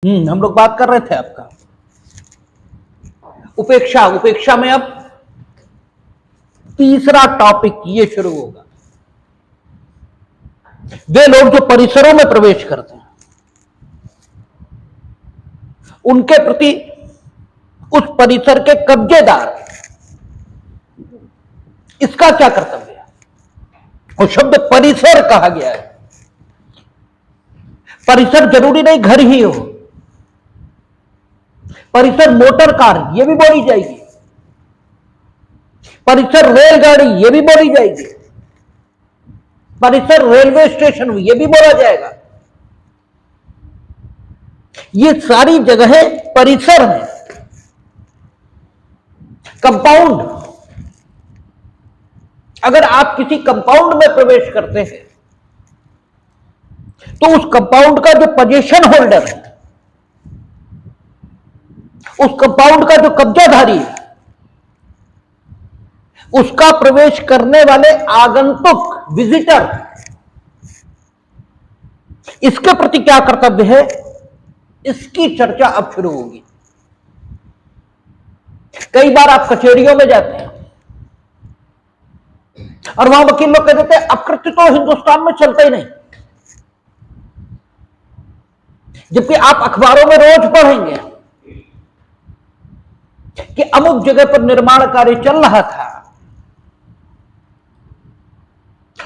हम लोग बात कर रहे थे आपका उपेक्षा। उपेक्षा में अब तीसरा टॉपिक ये शुरू होगा। वे लोग जो परिसरों में प्रवेश करते हैं उनके प्रति उस परिसर के कब्जेदार इसका क्या कर्तव्य है। वो शब्द परिसर कहा गया है। परिसर जरूरी नहीं घर ही हो, परिसर मोटर कार ये भी बोली जाएगी, परिसर रेलगाड़ी ये भी बोली जाएगी, परिसर रेलवे स्टेशन ये भी बोला जाएगा। ये सारी जगहें परिसर हैं। कंपाउंड, अगर आप किसी कंपाउंड में प्रवेश करते हैं तो उस कंपाउंड का जो पोजीशन होल्डर है, उस कंपाउंड का जो कब्जाधारी है, उसका प्रवेश करने वाले आगंतुक विजिटर, इसके प्रति क्या कर्तव्य है, इसकी चर्चा अब शुरू होगी। कई बार आप कचहरियों में जाते हैं और वहां वकील लोग कह देते हैं अकृत्य तो हिंदुस्तान में चलता ही नहीं, जबकि आप अखबारों में रोज पढ़ेंगे कि अमुक जगह पर निर्माण कार्य चल रहा था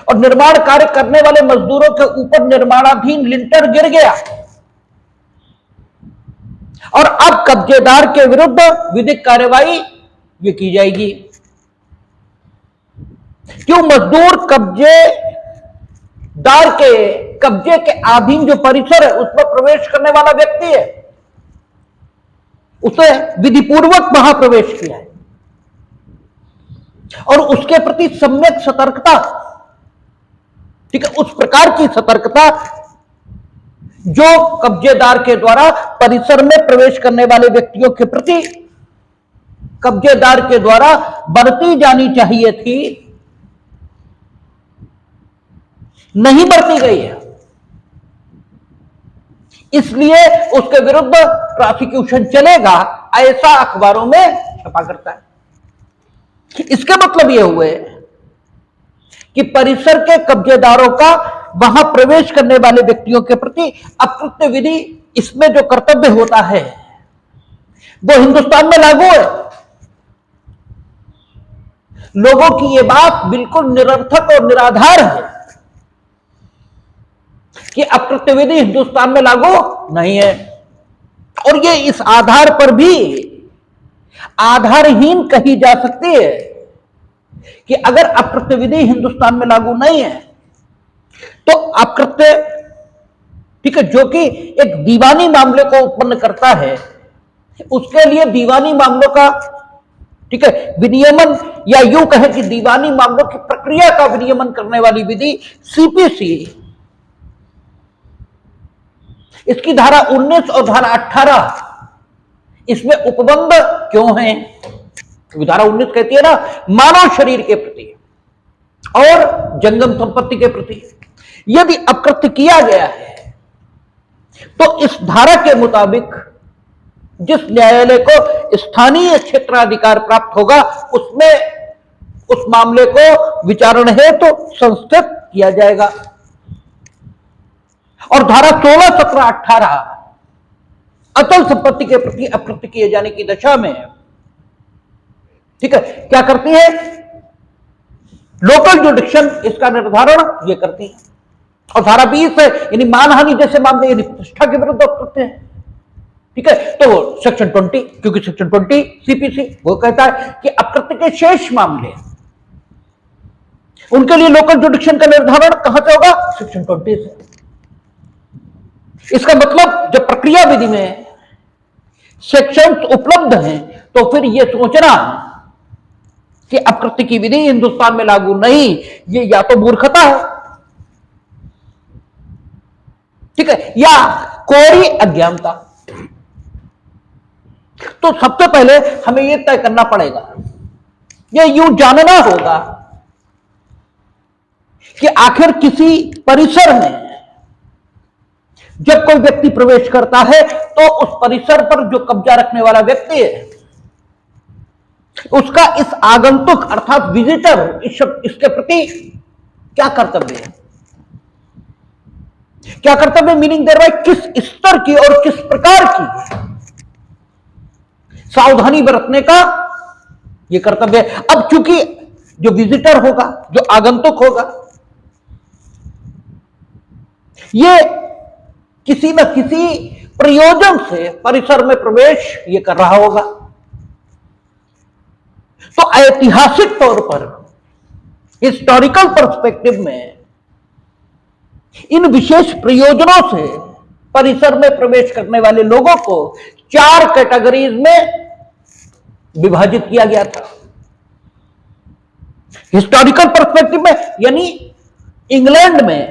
और निर्माण कार्य करने वाले मजदूरों के ऊपर निर्माणाधीन लिंटर गिर गया और अब कब्जेदार के विरुद्ध विधिक कार्यवाही ये की जाएगी। क्यों? मजदूर कब्जेदार के कब्जे के अधीन जो परिसर है उसमें प्रवेश करने वाला व्यक्ति है, उसने विधिपूर्वक वहां प्रवेश किया है और उसके प्रति सम्यक सतर्कता, ठीक है, उस प्रकार की सतर्कता जो कब्जेदार के द्वारा परिसर में प्रवेश करने वाले व्यक्तियों के प्रति कब्जेदार के द्वारा बरती जानी चाहिए थी, नहीं बरती गई है। इसलिए उसके विरुद्ध प्रोसिक्यूशन चलेगा, ऐसा अखबारों में छपा करता है। इसके मतलब यह हुए कि परिसर के कब्जेदारों का वहां प्रवेश करने वाले व्यक्तियों के प्रति अकृत्य विधि, इसमें जो कर्तव्य होता है वो हिंदुस्तान में लागू है। लोगों की यह बात बिल्कुल निरर्थक और निराधार है कि अकृत्य विधि हिंदुस्तान में लागू नहीं है, और ये इस आधार पर भी आधारहीन कही जा सकती है कि अगर अकृत्य विधि हिंदुस्तान में लागू नहीं है तो अकृत्य, ठीक है, जो कि एक दीवानी मामले को उत्पन्न करता है, उसके लिए दीवानी मामलों का, ठीक है, विनियमन, या यूं कहें कि दीवानी मामलों की प्रक्रिया का विनियमन करने वाली विधि सीपीसी, इसकी धारा 19 और धारा 18 इसमें उपबंध क्यों है? क्योंकि धारा 19 कहती है ना, मानव शरीर के प्रति और जंगम संपत्ति के प्रति यदि अकृत्य किया गया है तो इस धारा के मुताबिक जिस न्यायालय को स्थानीय क्षेत्राधिकार प्राप्त होगा उसमें उस मामले को विचारण हेतु संस्थित किया जाएगा। और धारा 16, 17, 18 अचल संपत्ति के प्रति अकृत्य किए जाने की दशा में, ठीक है, क्या करती है? लोकल जुडिक्शन इसका निर्धारण ये करती है। और धारा 20 है, यानी मानहानि जैसे मामले, यानी प्रतिष्ठा के विरुद्ध करते हैं, ठीक है, तो सेक्शन 20, क्योंकि सेक्शन 20 सीपीसी वो कहता है कि अकृत्य के शेष मामले उनके लिए लोकल जुडिक्शन का निर्धारण कहां से होगा? सेक्शन 20 से। इसका मतलब जब प्रक्रिया विधि में सेक्शंस उपलब्ध हैं तो फिर यह सोचना कि अकृत्य की विधि हिंदुस्तान में लागू नहीं, ये या तो मूर्खता है, ठीक है, या कोरी अज्ञानता। तो सबसे पहले हमें यह तय करना पड़ेगा, यह यूं जानना होगा कि आखिर किसी परिसर में जब कोई व्यक्ति प्रवेश करता है तो उस परिसर पर जो कब्जा रखने वाला व्यक्ति है, उसका इस आगंतुक अर्थात विजिटर इसके प्रति क्या कर्तव्य है? क्या कर्तव्य मीनिंग दे रहा है किस स्तर की और किस प्रकार की सावधानी बरतने का यह कर्तव्य है। अब चूंकि जो विजिटर होगा, जो आगंतुक होगा, ये किसी न किसी प्रयोजन से परिसर में प्रवेश ये कर रहा होगा, तो ऐतिहासिक तौर पर हिस्टोरिकल पर्सपेक्टिव में इन विशेष प्रयोजनों से परिसर में प्रवेश करने वाले लोगों को 4 कैटेगरीज में विभाजित किया गया था। हिस्टोरिकल पर्सपेक्टिव में यानी इंग्लैंड में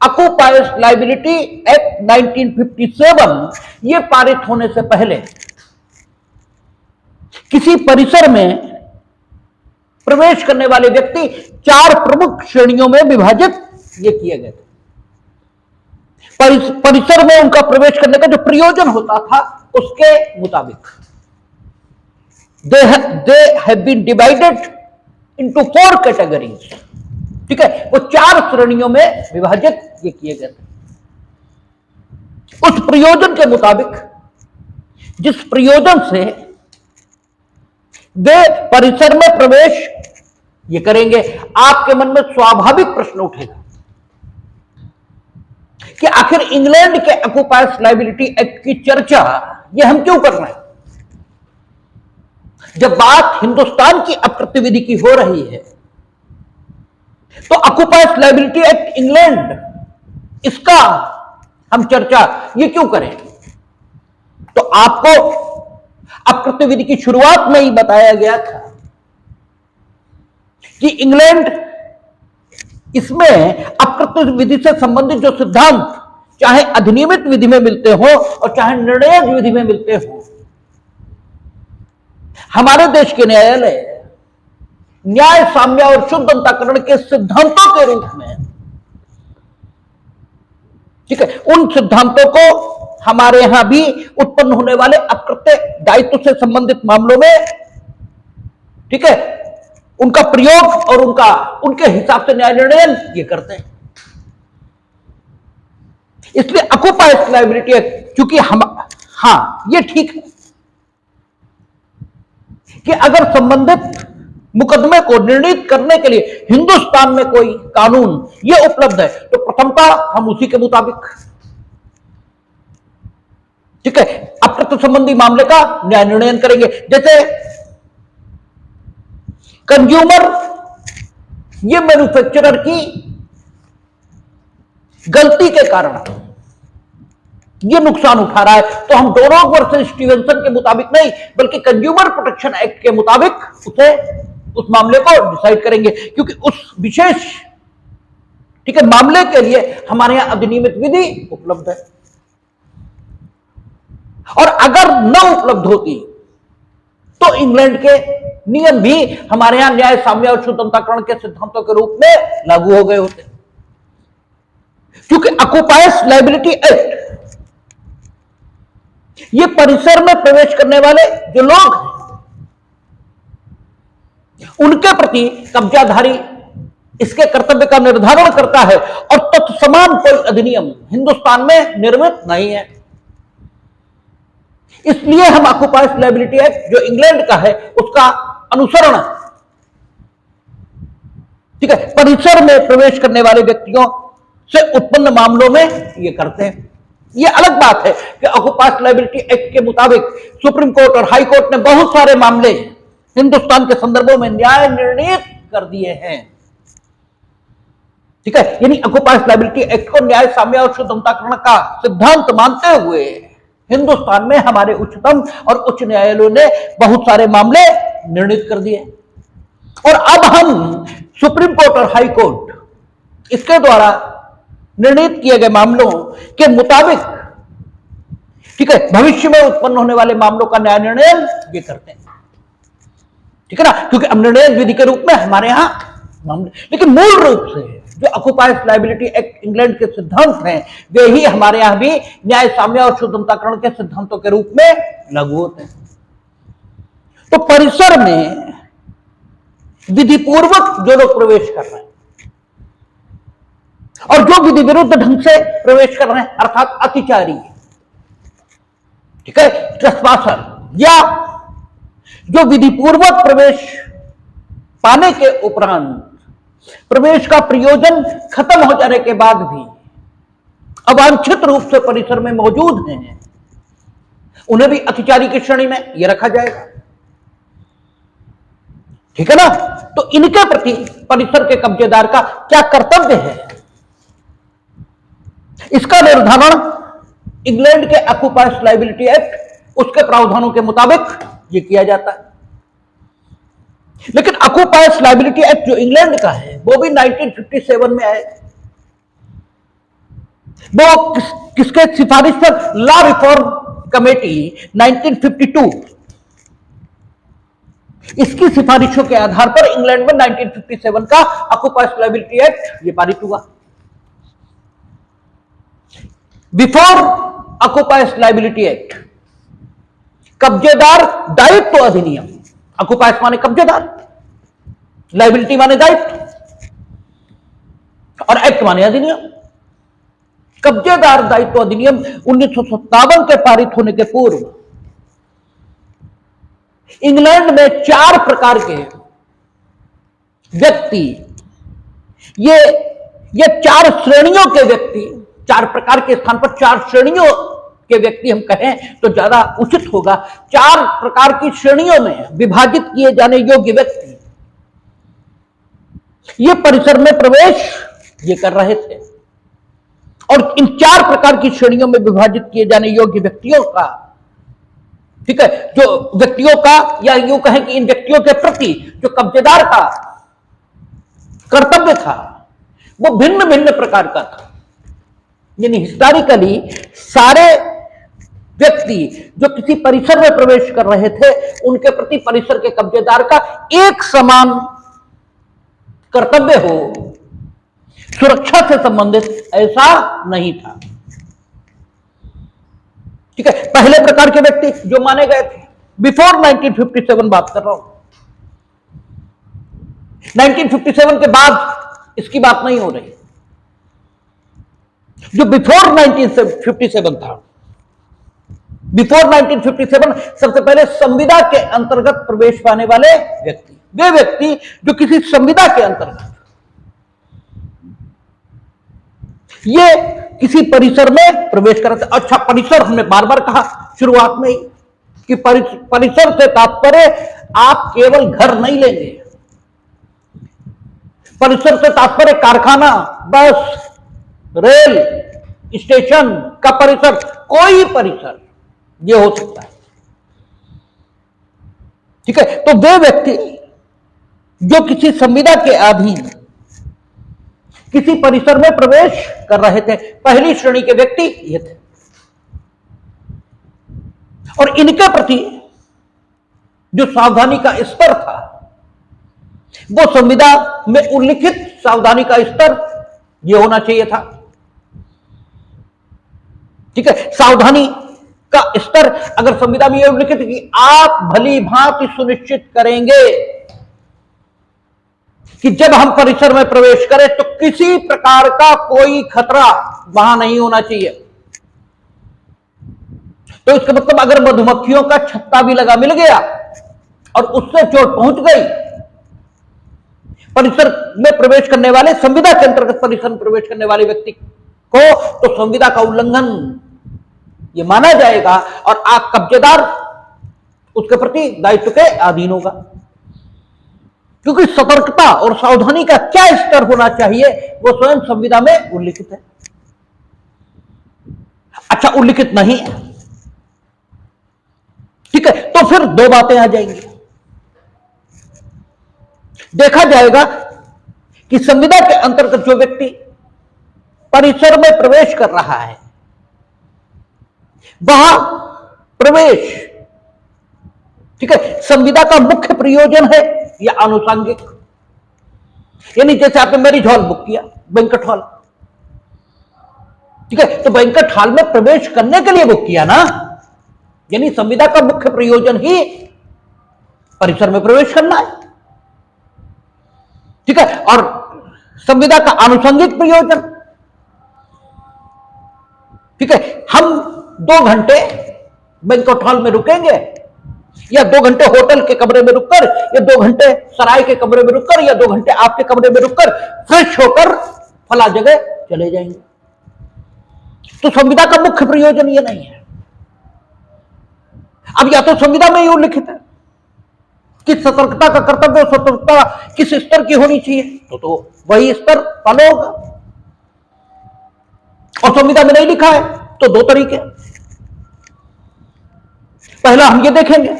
ऑक्युपायर्स लायबिलिटी एक्ट 1957 ये पारित होने से पहले किसी परिसर में प्रवेश करने वाले व्यक्ति 4 प्रमुख श्रेणियों में विभाजित ये किए गए थे। परिसर में उनका प्रवेश करने का जो प्रयोजन होता था उसके मुताबिक they have been divided into 4 categories. ठीक है, वो 4 श्रेणियों में विभाजित ये किए गए थे। उस प्रयोजन के मुताबिक जिस प्रयोजन से वे परिसर में प्रवेश ये करेंगे, आपके मन में स्वाभाविक प्रश्न उठेगा कि आखिर इंग्लैंड के ऑक्युपायर्स लायबिलिटी एक्ट की चर्चा ये हम क्यों कर रहे हैं, जब बात हिंदुस्तान की अप्रतिविधि की हो रही है। तो ऑक्युपायर्स लायबिलिटी एक्ट इंग्लैंड इसका हम चर्चा ये क्यों करें? तो आपको अप्रतिविधि की शुरुआत में ही बताया गया था कि इंग्लैंड इसमें अप्रत्यक्ष विधि से संबंधित जो सिद्धांत चाहे अधिनियमित विधि में मिलते हो और चाहे निर्णयज विधि में मिलते हो, हमारे देश के न्यायालय न्याय, साम्य और शुद्ध अंतःकरण के सिद्धांतों के रूप में, ठीक है, उन सिद्धांतों को हमारे यहां भी उत्पन्न होने वाले अप्रत्यक्ष दायित्व से संबंधित मामलों में, ठीक है, उनका प्रयोग और उनके हिसाब से न्याय निर्णय ये करते हैं। इसलिए ऑक्युपायर्स लायबिलिटी एक्ट, चूंकि ये ठीक है कि अगर संबंधित मुकदमे को निर्णित करने के लिए हिंदुस्तान में कोई कानून ये उपलब्ध है तो प्रथमतः हम उसी के मुताबिक, ठीक है, अप्रत्यक्ष संबंधी मामले का न्याय निर्णय करेंगे। जैसे कंज्यूमर ये मैन्युफैक्चरर की गलती के कारण ये नुकसान उठा रहा है, तो हम डोनोव वर्सेस स्टीवेंसन के मुताबिक नहीं बल्कि कंज्यूमर प्रोटेक्शन एक्ट के मुताबिक उस मामले को डिसाइड करेंगे, क्योंकि उस विशेष, ठीक है, मामले के लिए हमारे यहां अधिनियमित विधि उपलब्ध है। और अगर न उपलब्ध होती तो इंग्लैंड के नियम भी हमारे यहां न्याय, साम्य और शुद्ध अंतःकरण के सिद्धांतों के रूप में लागू हो गए होते, क्योंकि ऑक्युपायर्स लायबिलिटी एक्ट ये परिसर में प्रवेश करने वाले जो लोग हैं उनके प्रति कब्जाधारी इसके कर्तव्य का निर्धारण करता है, और तत्समान कोई अधिनियम हिंदुस्तान में निर्मित नहीं है। इसलिए हम ऑक्युपायर्स लायबिलिटी एक्ट जो इंग्लैंड का है उसका अनुसरण, ठीक है, परिसर में प्रवेश करने वाले व्यक्तियों से उत्पन्न मामलों में ये करते हैं। ये अलग बात है कि ऑक्युपायर्स लायबिलिटी एक्ट के मुताबिक सुप्रीम कोर्ट और हाई कोर्ट ने बहुत सारे मामले हिंदुस्तान के संदर्भों में न्याय निर्णीत कर दिए हैं, ठीक है, यानी ऑक्युपायर्स लायबिलिटी एक्ट को न्याय, साम्य और शुद्ध अंतःकरण का सिद्धांत मानते हुए हिंदुस्तान में हमारे उच्चतम और उच्च न्यायालयों ने बहुत सारे मामले निर्णीत कर दिए। और अब हम सुप्रीम कोर्ट और हाई कोर्ट इसके द्वारा निर्णीत किए गए मामलों के मुताबिक, ठीक है, भविष्य में उत्पन्न होने वाले मामलों का न्याय निर्णय ये करते हैं, ठीक है ना, क्योंकि अब निर्णय विधि के रूप में हमारे यहां मामले, लेकिन मूल रूप से जो ऑक्युपायर्स लायबिलिटी एक्ट इंग्लैंड के सिद्धांत हैं, वे ही हमारे यहां भी न्याय साम्य और शुद्धताकरण के सिद्धांतों के रूप में लागू होते हैं। तो परिसर में विधिपूर्वक जो लोग प्रवेश कर रहे हैं और जो विधि विरुद्ध ढंग से प्रवेश कर रहे हैं, अर्थात अतिचारी, ठीक है, ट्रेसपासर, या जो विधिपूर्वक प्रवेश पाने के उपरांत प्रवेश का प्रयोजन खत्म हो जाने के बाद भी अवांछित रूप से परिसर में मौजूद हैं, उन्हें भी अतिचारी की श्रेणी में यह रखा जाएगा। ठीक है ना? तो इनके प्रति परिसर के कब्जेदार का क्या कर्तव्य है, इसका निर्धारण इंग्लैंड के ऑक्युपायर्स लायबिलिटी एक्ट उसके प्रावधानों के मुताबिक ये किया जाता है। लेकिन ऑक्युपायर्स लायबिलिटी एक्ट जो इंग्लैंड का है वो भी 1957 में आया। वो किसके सिफारिश पर? लॉ रिफॉर्म कमेटी 1952, इसकी सिफारिशों के आधार पर इंग्लैंड में 1957 का ऑक्युपायर्स लायबिलिटी एक्ट ये पारित हुआ। बिफोर ऑक्युपायर्स लायबिलिटी एक्ट, कब्जेदार दायित्व अधिनियम, ऑक्युपायर्स माने कब्जेदार, लायबिलिटी माने दायित्व और एक्ट माने अधिनियम। कब्जेदार दायित्व अधिनियम 1957 के पारित होने के पूर्व इंग्लैंड में 4 प्रकार के व्यक्ति, ये 4 श्रेणियों के व्यक्ति, 4 प्रकार के स्थान पर 4 श्रेणियों के व्यक्ति हम कहें तो ज्यादा उचित होगा। 4 प्रकार की श्रेणियों में विभाजित किए जाने योग्य व्यक्ति ये परिसर में प्रवेश ये कर रहे थे, और इन 4 प्रकार की श्रेणियों में विभाजित किए जाने योग्य व्यक्तियों का, ठीक है, जो व्यक्तियों का, या यूं कहें कि इन व्यक्तियों के प्रति जो कब्जेदार का कर्तव्य था वो भिन्न भिन्न प्रकार का था। यानी हिस्टोरिकली सारे व्यक्ति जो किसी परिसर में प्रवेश कर रहे थे उनके प्रति परिसर के कब्जेदार का एक समान कर्तव्य हो, सुरक्षा से संबंधित ऐसा नहीं था। ठीक है, पहले प्रकार के व्यक्ति जो माने गए थे, बिफोर 1957 बात कर रहा हूं, 1957 के बाद इसकी बात नहीं हो रही। जो बिफोर 1957 था, बिफोर 1957 सबसे पहले संविदा के अंतर्गत प्रवेश पाने वाले व्यक्ति, वे व्यक्ति जो किसी संविदा के अंतर्गत ये किसी परिसर में प्रवेश करते। अच्छा, परिसर हमने बार बार कहा शुरुआत में ही कि परिसर से तात्पर्य आप केवल घर नहीं लेंगे, परिसर से तात्पर्य कारखाना, बस, रेल स्टेशन का परिसर, कोई परिसर ये हो सकता है। ठीक है, तो वे व्यक्ति जो किसी संविदा के अधीन किसी परिसर में प्रवेश कर रहे थे, पहली श्रेणी के व्यक्ति ये थे, और इनके प्रति जो सावधानी का स्तर था वो संविदा में उल्लिखित सावधानी का स्तर ये होना चाहिए था। ठीक है, सावधानी का स्तर अगर संविदा में यह उल्लिखित कि आप भली भांति सुनिश्चित करेंगे कि जब हम परिसर में प्रवेश करें तो किसी प्रकार का कोई खतरा वहां नहीं होना चाहिए। तो इसका मतलब अगर मधुमक्खियों का छत्ता भी लगा मिल गया और उससे चोट पहुंच गई परिसर में प्रवेश करने वाले, संविदा के अंतर्गत परिसर में प्रवेश करने वाले व्यक्ति को, तो संविदा का उल्लंघन ये माना जाएगा और आप कब्जेदार उसके प्रति दायित्व के अधीन होगा। क्योंकि सतर्कता और सावधानी का क्या स्तर होना चाहिए वो स्वयं संविदा में उल्लिखित है। अच्छा, उल्लिखित नहीं है, ठीक है, तो फिर 2 बातें आ जाएंगी। देखा जाएगा कि संविदा के अंतर्गत जो व्यक्ति परिसर में प्रवेश कर रहा है वह प्रवेश, ठीक है, संविदा का मुख्य प्रयोजन है या आनुषंगिक। यानी जैसे आपने मैरिज हॉल बुक किया, बैंक्वेट हॉल। ठीक है, तो बैंक्वेट हॉल में प्रवेश करने के लिए बुक किया ना, यानी संविदा का मुख्य प्रयोजन ही परिसर में प्रवेश करना है। ठीक है, और संविदा का आनुषंगिक प्रयोजन, ठीक है, हम 2 घंटे बैंक्वेट हॉल में रुकेंगे, या 2 घंटे होटल के कमरे में रुककर, या 2 घंटे सराय के कमरे में रुककर, या 2 घंटे आपके कमरे में रुककर फ्रेश होकर फला जगह चले जाएंगे। तो संविदा का मुख्य प्रयोजन ये नहीं है। अब या तो संविदा में यूं लिखित है कि सतर्कता का कर्तव्य, सतर्कता किस स्तर की होनी चाहिए, तो वही स्तर फॉलो होगा, और संविदा में नहीं लिखा है तो 2 तरीके। पहला हम ये देखेंगे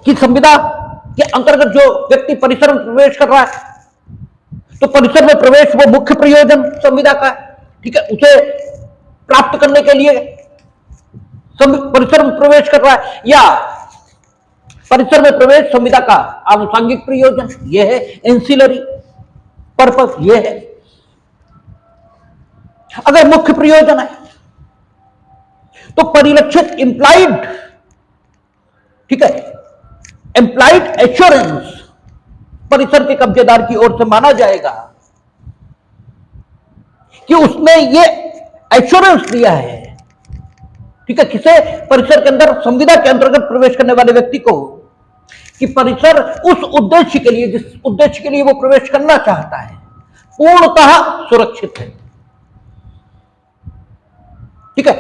कि संविदा के अंतर्गत जो व्यक्ति परिसर में प्रवेश कर रहा है, तो परिसर में प्रवेश वो मुख्य प्रयोजन संविदा का है। ठीक है, उसे प्राप्त करने के लिए परिसर में प्रवेश कर रहा है, या परिसर में प्रवेश संविदा का आनुषंगिक प्रयोजन, यह है एंसिलरी पर्पस, यह है। अगर मुख्य प्रयोजन है तो परिलक्षित इंप्लाइड, ठीक है, इंप्लाइड एश्योरेंस परिसर के कब्जेदार की ओर से माना जाएगा कि उसने ये एश्योरेंस दिया है, ठीक है, किसे, परिसर के अंदर संविदा के अंतर्गत प्रवेश करने वाले व्यक्ति को, कि परिसर उस उद्देश्य के लिए, जिस उद्देश्य के लिए वो प्रवेश करना चाहता है, पूर्णतः सुरक्षित है। ठीक है,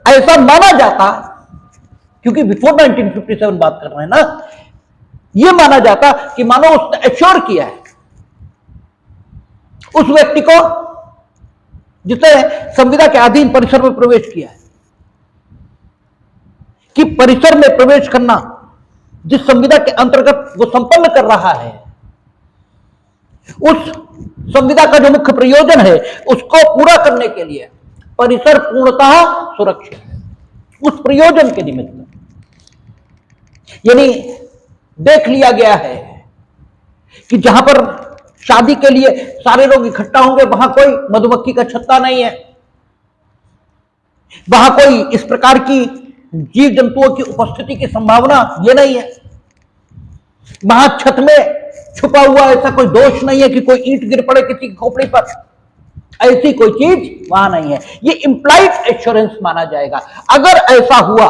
ऐसा माना जाता, क्योंकि बिफोर 1957 बात कर रहे हैं ना, यह माना जाता कि मानो उसने एश्योर किया है उस व्यक्ति को जिसने संविदा के अधीन परिसर में प्रवेश किया है, कि परिसर में प्रवेश करना जिस संविदा के अंतर्गत वो संपन्न कर रहा है, उस संविदा का जो मुख्य प्रयोजन है उसको पूरा करने के लिए परिसर पूर्णतः सुरक्षित है, उस प्रयोजन के निमित्त। यानी देख लिया गया है कि जहां पर शादी के लिए सारे लोग इकट्ठा होंगे, वहां कोई मधुमक्खी का छत्ता नहीं है, वहां कोई इस प्रकार की जीव जंतुओं की उपस्थिति की संभावना ये नहीं है, वहां छत में छुपा हुआ ऐसा कोई दोष नहीं है कि कोई ईंट गिर पड़े किसी की खोपड़ी पर, ऐसी कोई चीज वहां नहीं है। ये इंप्लाइड एश्योरेंस माना जाएगा। अगर ऐसा हुआ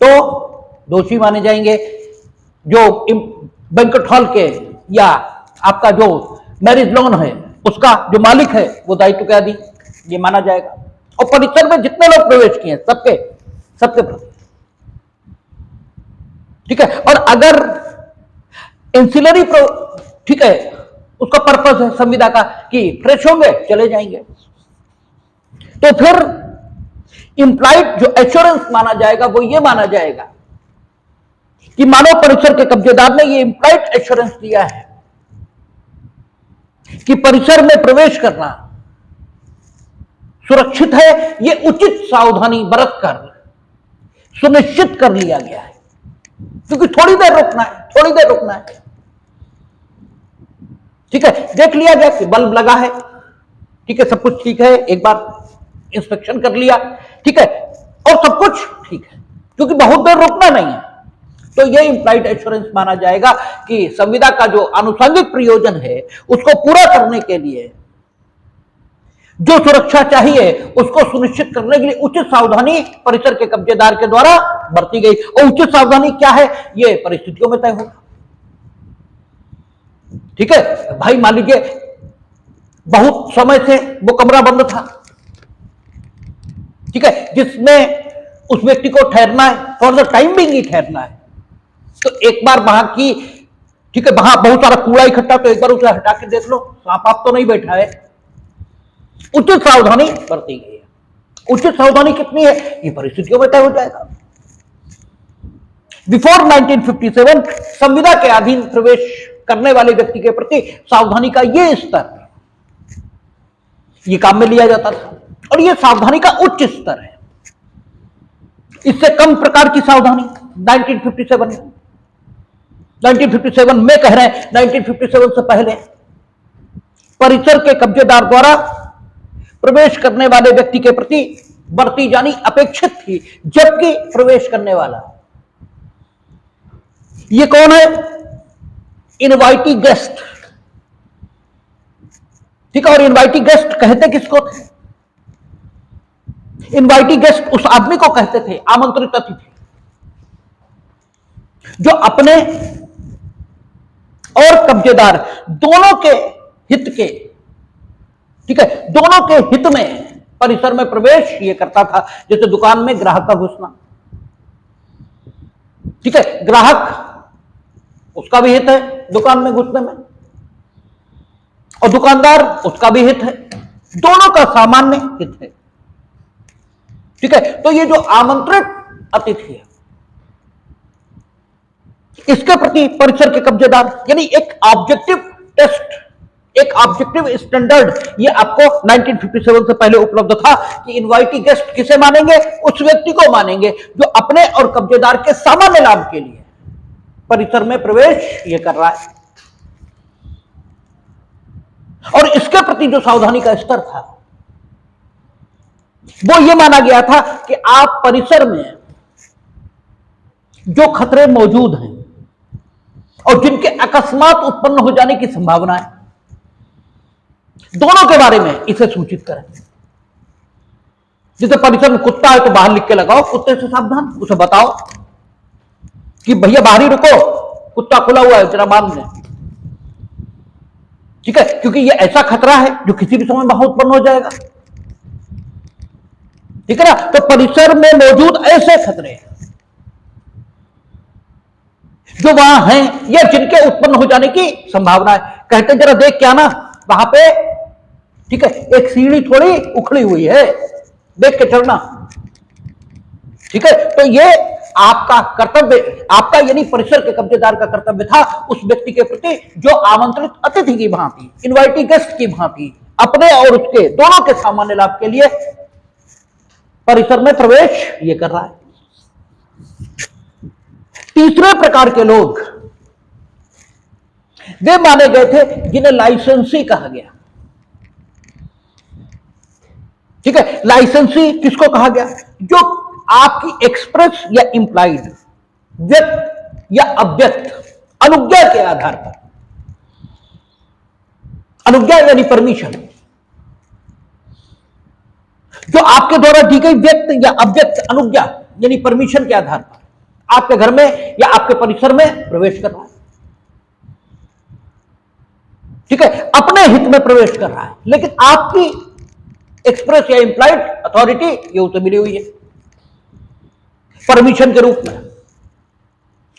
तो दोषी माने जाएंगे जो बैंक्वेट हॉल के या आपका जो मैरिज लॉन है उसका जो मालिक है, वो दायित्व के अधीन ये माना जाएगा। और परिसर में जितने लोग प्रवेश किए सबके प्रति, ठीक है। और अगर एंसिलरी, ठीक है, उसका पर्पस है संविदा का कि फ्रेश होंगे चले जाएंगे, तो फिर इंप्लाइड जो एश्योरेंस माना जाएगा वो ये माना जाएगा कि मानव परिसर के कब्जेदार ने ये इंप्लाइड एश्योरेंस दिया है कि परिसर में प्रवेश करना सुरक्षित है, ये उचित सावधानी बरतकर सुनिश्चित कर लिया गया है, क्योंकि थोड़ी देर रुकना है, ठीक है। देख लिया गया कि बल्ब लगा है, ठीक है, सब कुछ ठीक है, एक बार इंस्पेक्शन कर लिया, ठीक है, और सब कुछ ठीक है, क्योंकि बहुत देर रुकना नहीं है, तो यह इंप्लाइड एश्योरेंस माना जाएगा कि संविदा का जो आनुषंगिक प्रयोजन है उसको पूरा करने के लिए जो सुरक्षा चाहिए उसको सुनिश्चित करने के लिए उचित सावधानी परिसर के कब्जेदार के द्वारा बरती गई। और उचित सावधानी क्या है, ये परिस्थितियों में तय होगा, ठीक है। भाई मान लीजिए बहुत समय से वो कमरा बंद था, ठीक है, जिसमें उस व्यक्ति को ठहरना है, फॉर द टाइम बिंग ही ठहरना है, तो एक बार वहां की, ठीक है, वहां बहुत सारा कूड़ा इकट्ठा, तो एक बार उसे हटा के देख लो सांप आप तो नहीं बैठा है। उचित सावधानी बरती गई है। उचित सावधानी कितनी है, ये परिस्थितियों में तय हो जाएगा। बिफोर 1957 संविदा के अधीन प्रवेश करने वाले व्यक्ति के प्रति सावधानी का ये स्तर, ये काम में लिया जाता था, और ये सावधानी का उच्च स्तर है। इससे कम प्रकार की सावधानी 1957 में, 1957 में कह रहे हैं, 1957 से पहले परिसर के कब्जेदार द्वारा प्रवेश करने वाले व्यक्ति के प्रति बढ़ती जानी अपेक्षित थी, जबकि प्रवेश करने वाला ये कौन है? Inviting guest. ठीक है, और इनवाइटिंग गेस्ट कहते किसको थे? इनवाइटिंग गेस्ट उस आदमी को कहते थे, आमंत्रित अतिथि, जो अपने और कब्जेदार दोनों के हित के, ठीक है, दोनों के हित में परिसर में प्रवेश ये करता था। जैसे दुकान में ग्राहक का घुसना, ठीक है, ग्राहक उसका भी हित है दुकान में घुसने में, और दुकानदार उसका भी हित है, दोनों का सामान्य हित है। ठीक है, तो ये जो आमंत्रित अतिथि है, इसके प्रति परिसर के कब्जेदार, यानी एक ऑब्जेक्टिव टेस्ट, एक ऑब्जेक्टिव स्टैंडर्ड ये आपको 1957 से पहले उपलब्ध था कि इनवाइटिंग गेस्ट किसे मानेंगे? उस व्यक्ति को मानेंगे जो अपने और कब्जेदार के सामान्य लाभ के लिए परिसर में प्रवेश ये कर रहा है। और इसके प्रति जो सावधानी का स्तर था वो ये माना गया था कि आप परिसर में जो खतरे मौजूद हैं और जिनके अकस्मात उत्पन्न हो जाने की संभावना है, दोनों के बारे में इसे सूचित करें। जैसे परिसर में कुत्ता है तो बाहर लिख के लगाओ, कुत्ते से सावधान, उसे बताओ कि भैया बाहर ही रुको, कुत्ता खुला हुआ है, जरा मान लें। ठीक है, क्योंकि यह ऐसा खतरा है जो किसी भी समय वहां उत्पन्न हो जाएगा। ठीक है ना, तो परिसर में मौजूद ऐसे खतरे जो वहां हैं या जिनके उत्पन्न हो जाने की संभावना है, कहते जरा देख क्या ना वहां पे, ठीक है, एक सीढ़ी थोड़ी उखड़ी हुई है, देख के चढ़ना। ठीक है, तो ये आपका कर्तव्य, आपका यानी परिसर के कब्जेदार का कर्तव्य था उस व्यक्ति के प्रति जो आमंत्रित अतिथि की भांति, इनवाइटिंग गेस्ट की भांति अपने और उसके दोनों के सामान्य लाभ के लिए परिसर में प्रवेश ये कर रहा है। तीसरे प्रकार के लोग वे माने गए थे जिन्हें लाइसेंसी कहा गया। ठीक है, लाइसेंसी किसको कहा गया? जो आपकी एक्सप्रेस या इंप्लाइड, व्यक्त या अव्यक्त अनुज्ञा के आधार पर, अनुज्ञा यानी परमिशन, जो आपके द्वारा दी गई व्यक्त या अव्यक्त अनुज्ञा यानी परमिशन के आधार पर आपके घर में या आपके परिसर में प्रवेश कर रहा है। ठीक है, अपने हित में प्रवेश कर रहा है, लेकिन आपकी एक्सप्रेस या इंप्लाइड अथॉरिटी ये उसे मिली हुई है परमिशन के रूप में,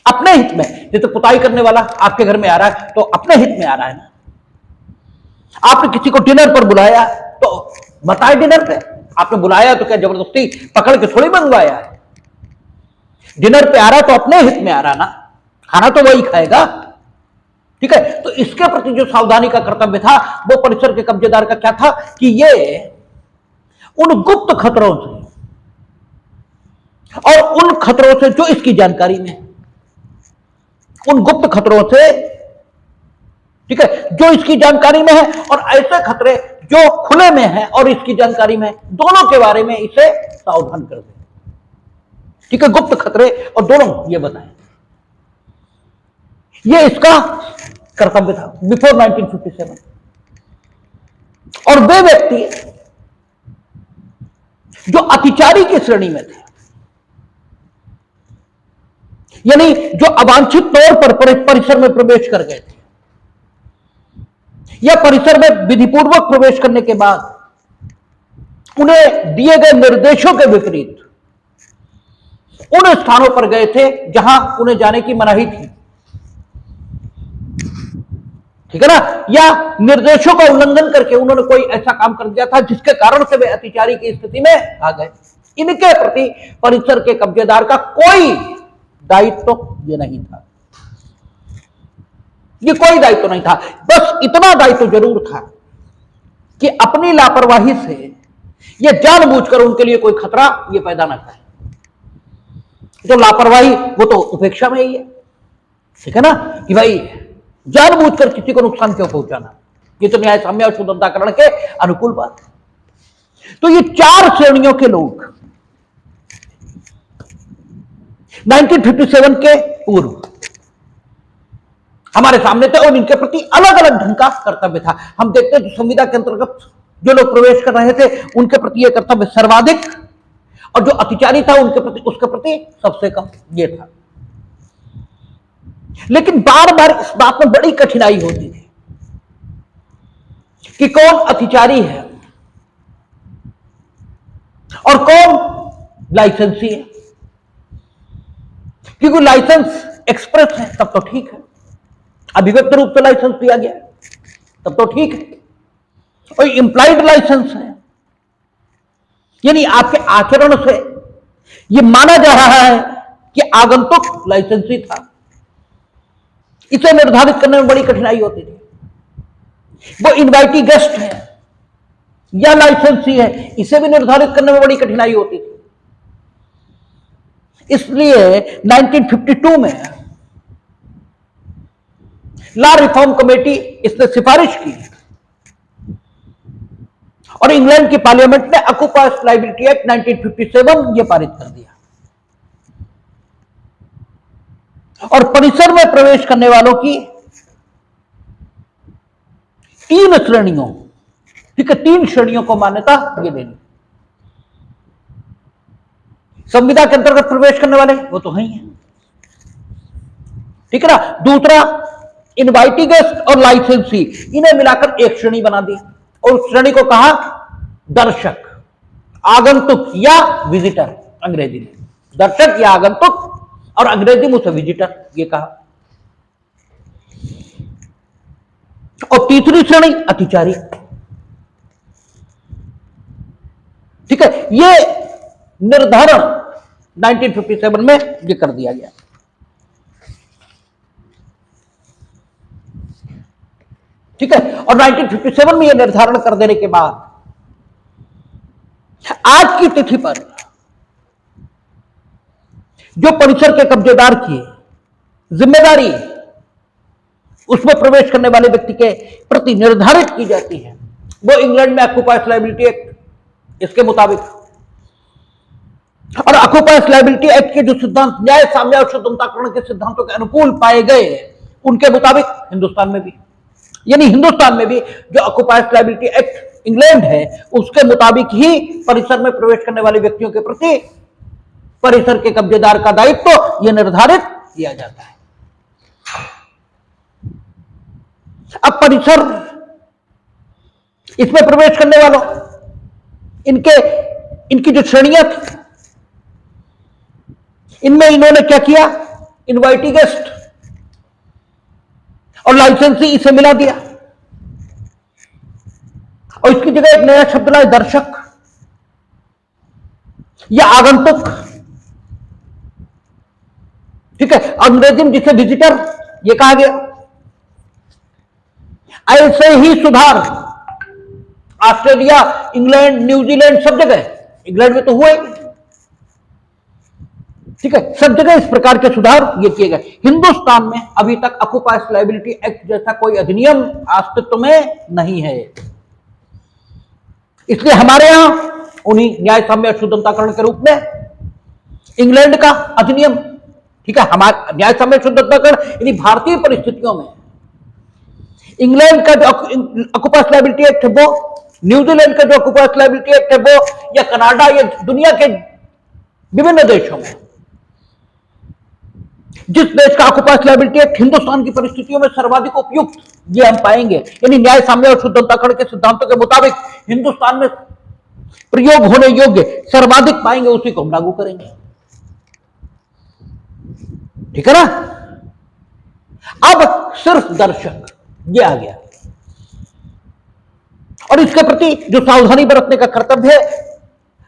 अपने हित में। जैसे पुताई करने वाला आपके घर में आ रहा है तो अपने हित में आ रहा है ना। आपने किसी को डिनर पर बुलाया तो बताए, डिनर पे आपने बुलाया तो क्या जबरदस्ती पकड़ के थोड़ी मंगवाया है? डिनर पे आ रहा है तो अपने हित में आ रहा ना, खाना तो वही खाएगा। ठीक है, तो इसके प्रति जो सावधानी का कर्तव्य था वो परिसर के कब्जेदार का क्या था कि ये उन गुप्त खतरों से और उन खतरों से जो इसकी जानकारी में, उन गुप्त खतरों से, ठीक है, जो इसकी जानकारी में है, और ऐसे खतरे जो खुले में है और इसकी जानकारी में, दोनों के बारे में इसे सावधान कर दे। ठीक है, गुप्त खतरे और दोनों ये बताएं, ये इसका कर्तव्य था बिफोर 1957। और वे व्यक्ति जो अतिचारी की श्रेणी में थे, यानी जो अवांछित तौर पर परिसर में प्रवेश कर गए थे या परिसर में विधिपूर्वक प्रवेश करने के बाद उन्हें दिए गए निर्देशों के विपरीत उन स्थानों पर गए थे जहां उन्हें जाने की मनाही थी। ठीक है ना, या निर्देशों का उल्लंघन करके उन्होंने कोई ऐसा काम कर दिया था जिसके कारण से वे अतिचारी की स्थिति में आ गए। इनके प्रति परिसर के कब्जेदार का कोई दायित्व ये नहीं था, ये कोई दायित्व नहीं था। बस इतना दायित्व जरूर था कि अपनी लापरवाही से ये जानबूझकर उनके लिए कोई खतरा ये पैदा न करे। जो लापरवाही वो तो उपेक्षा में ही है, ठीक है ना, कि भाई जानबूझकर किसी को नुकसान क्यों पहुंचाना, ये तो न्याय साम्य और शुद्धताकरण के अनुकूल बात। तो ये 4 श्रेणियों के लोग 1957 के पूर्व हमारे सामने थे और इनके प्रति अलग अलग ढंग का कर्तव्य था। हम देखते हैं संविदा के अंतर्गत जो लोग प्रवेश कर रहे थे उनके प्रति यह कर्तव्य सर्वाधिक, और जो अतिचारी था उनके प्रति उसके प्रति सबसे कम ये था। लेकिन बार बार इस बात में बड़ी कठिनाई होती थी कि कौन अतिचारी है और कौन लाइसेंसी है। क्योंकि लाइसेंस एक्सप्रेस है तब तो ठीक है, अभिव्यक्त रूप से लाइसेंस दिया गया तब तो ठीक है, और इंप्लाइड लाइसेंस है, यानी आपके आचरण से यह माना जा रहा है कि आगंतुक लाइसेंसी था। इसे निर्धारित करने में बड़ी कठिनाई होती थी। वो इनवाइटी गेस्ट है या लाइसेंसी है, इसे भी निर्धारित करने में बड़ी कठिनाई होती थी। इसलिए 1952 में लॉ रिफॉर्म कमेटी इसने सिफारिश की और इंग्लैंड की पार्लियामेंट ने ऑक्यूपायर्स लायबिलिटी एक्ट 1957 यह पारित कर दिया, और परिसर में प्रवेश करने वालों की 3 श्रेणियों, ठीक है, 3 श्रेणियों को मान्यता ये देनी। संविदा के अंतर्गत प्रवेश करने वाले वो तो है ही है, ठीक है ना। दूसरा इनवाइटी गेस्ट और लाइसेंसी, इन्हें मिलाकर एक श्रेणी बना दी और उस श्रेणी को कहा दर्शक, आगंतुक या विजिटर, अंग्रेजी में दर्शक या आगंतुक और अंग्रेजी में उसे विजिटर ये कहा। और तीसरी श्रेणी अतिचारी, ठीक है, ये निर्धारण 1957 में ये कर दिया गया। ठीक है, और 1957 में यह निर्धारण कर देने के बाद आज की तिथि पर जो परिसर के कब्जेदार की जिम्मेदारी उसमें प्रवेश करने वाले व्यक्ति के प्रति निर्धारित की जाती है, वो इंग्लैंड में ऑक्यूपायर्स लायबिलिटी एक्ट इसके मुताबिक, और ऑक्यूपायर्स लायबिलिटी एक्ट के जो सिद्धांत न्याय साम्य और शुद्धताकरण के सिद्धांतों के अनुकूल पाए गए उनके मुताबिक हिंदुस्तान में भी, यानी हिंदुस्तान में भी जो ऑक्यूपायर्स लायबिलिटी एक्ट इंग्लैंड है उसके मुताबिक ही परिसर में प्रवेश करने वाले व्यक्तियों के प्रति परिसर के कब्जेदार का दायित्व तो यह निर्धारित किया जाता है। अब परिसर इसमें प्रवेश करने वालों इनकी जो श्रेणियां थी, इनमें इन्होंने क्या किया, इनवाइटी गेस्ट और लाइसेंसी इसे मिला दिया और इसकी जगह एक नया शब्द लाए, दर्शक या आगंतुक, ठीक है, अंग्रेजी में जिसे विजिटर ये कहा गया। ऐसे ही सुधार ऑस्ट्रेलिया, इंग्लैंड, न्यूजीलैंड सब जगह, इंग्लैंड में तो हुए, ठीक है, सब जगह इस प्रकार के सुधार ये किए गए। हिंदुस्तान में अभी तक ऑक्यूपायर्स लायबिलिटी एक्ट जैसा कोई अधिनियम अस्तित्व में नहीं है। इसलिए हमारे यहां उन्हीं न्याय साम्य शुद्धताकरण के रूप में इंग्लैंड का अधिनियम, ठीक है, हमारे न्याय साम्य शुद्धताकरण यानी भारतीय परिस्थितियों में इंग्लैंड का जो ऑक्यूपायर्स लायबिलिटी एक्ट है वो, न्यूजीलैंड का जो ऑक्यूपायर्स लायबिलिटी एक्ट है वो, या कनाडा या दुनिया के विभिन्न देशों में जिस देश का ऑक्यूपायर्स लायबिलिटी एक्ट हिंदुस्तान की परिस्थितियों में सर्वाधिक उपयुक्त ये हम पाएंगे, यानी न्याय साम्य और शुद्धताकरण के सिद्धांतों के मुताबिक हिंदुस्तान में प्रयोग होने योग्य सर्वाधिक पाएंगे, उसी को हम लागू करेंगे। ठीक है ना। अब सिर्फ दर्शक ये आ गया और इसके प्रति जो सावधानी बरतने का कर्तव्य है,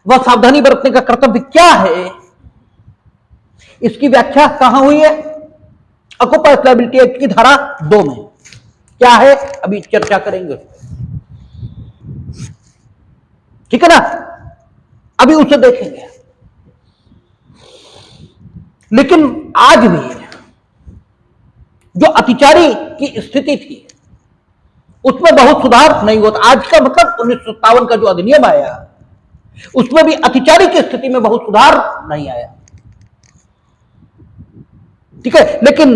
वह सावधानी बरतने का कर्तव्य क्या है, इसकी व्याख्या कहां हुई है, ऑक्यूपायर्स लायबिलिटी एक्ट की धारा 2 में क्या है, अभी चर्चा करेंगे, ठीक है ना, अभी उसे देखेंगे। लेकिन आज भी जो अतिचारी की स्थिति थी उसमें बहुत सुधार नहीं हुआ। आज का मतलब 1957 का जो अधिनियम आया उसमें भी अतिचारी की स्थिति में बहुत सुधार नहीं आया, ठीक है। लेकिन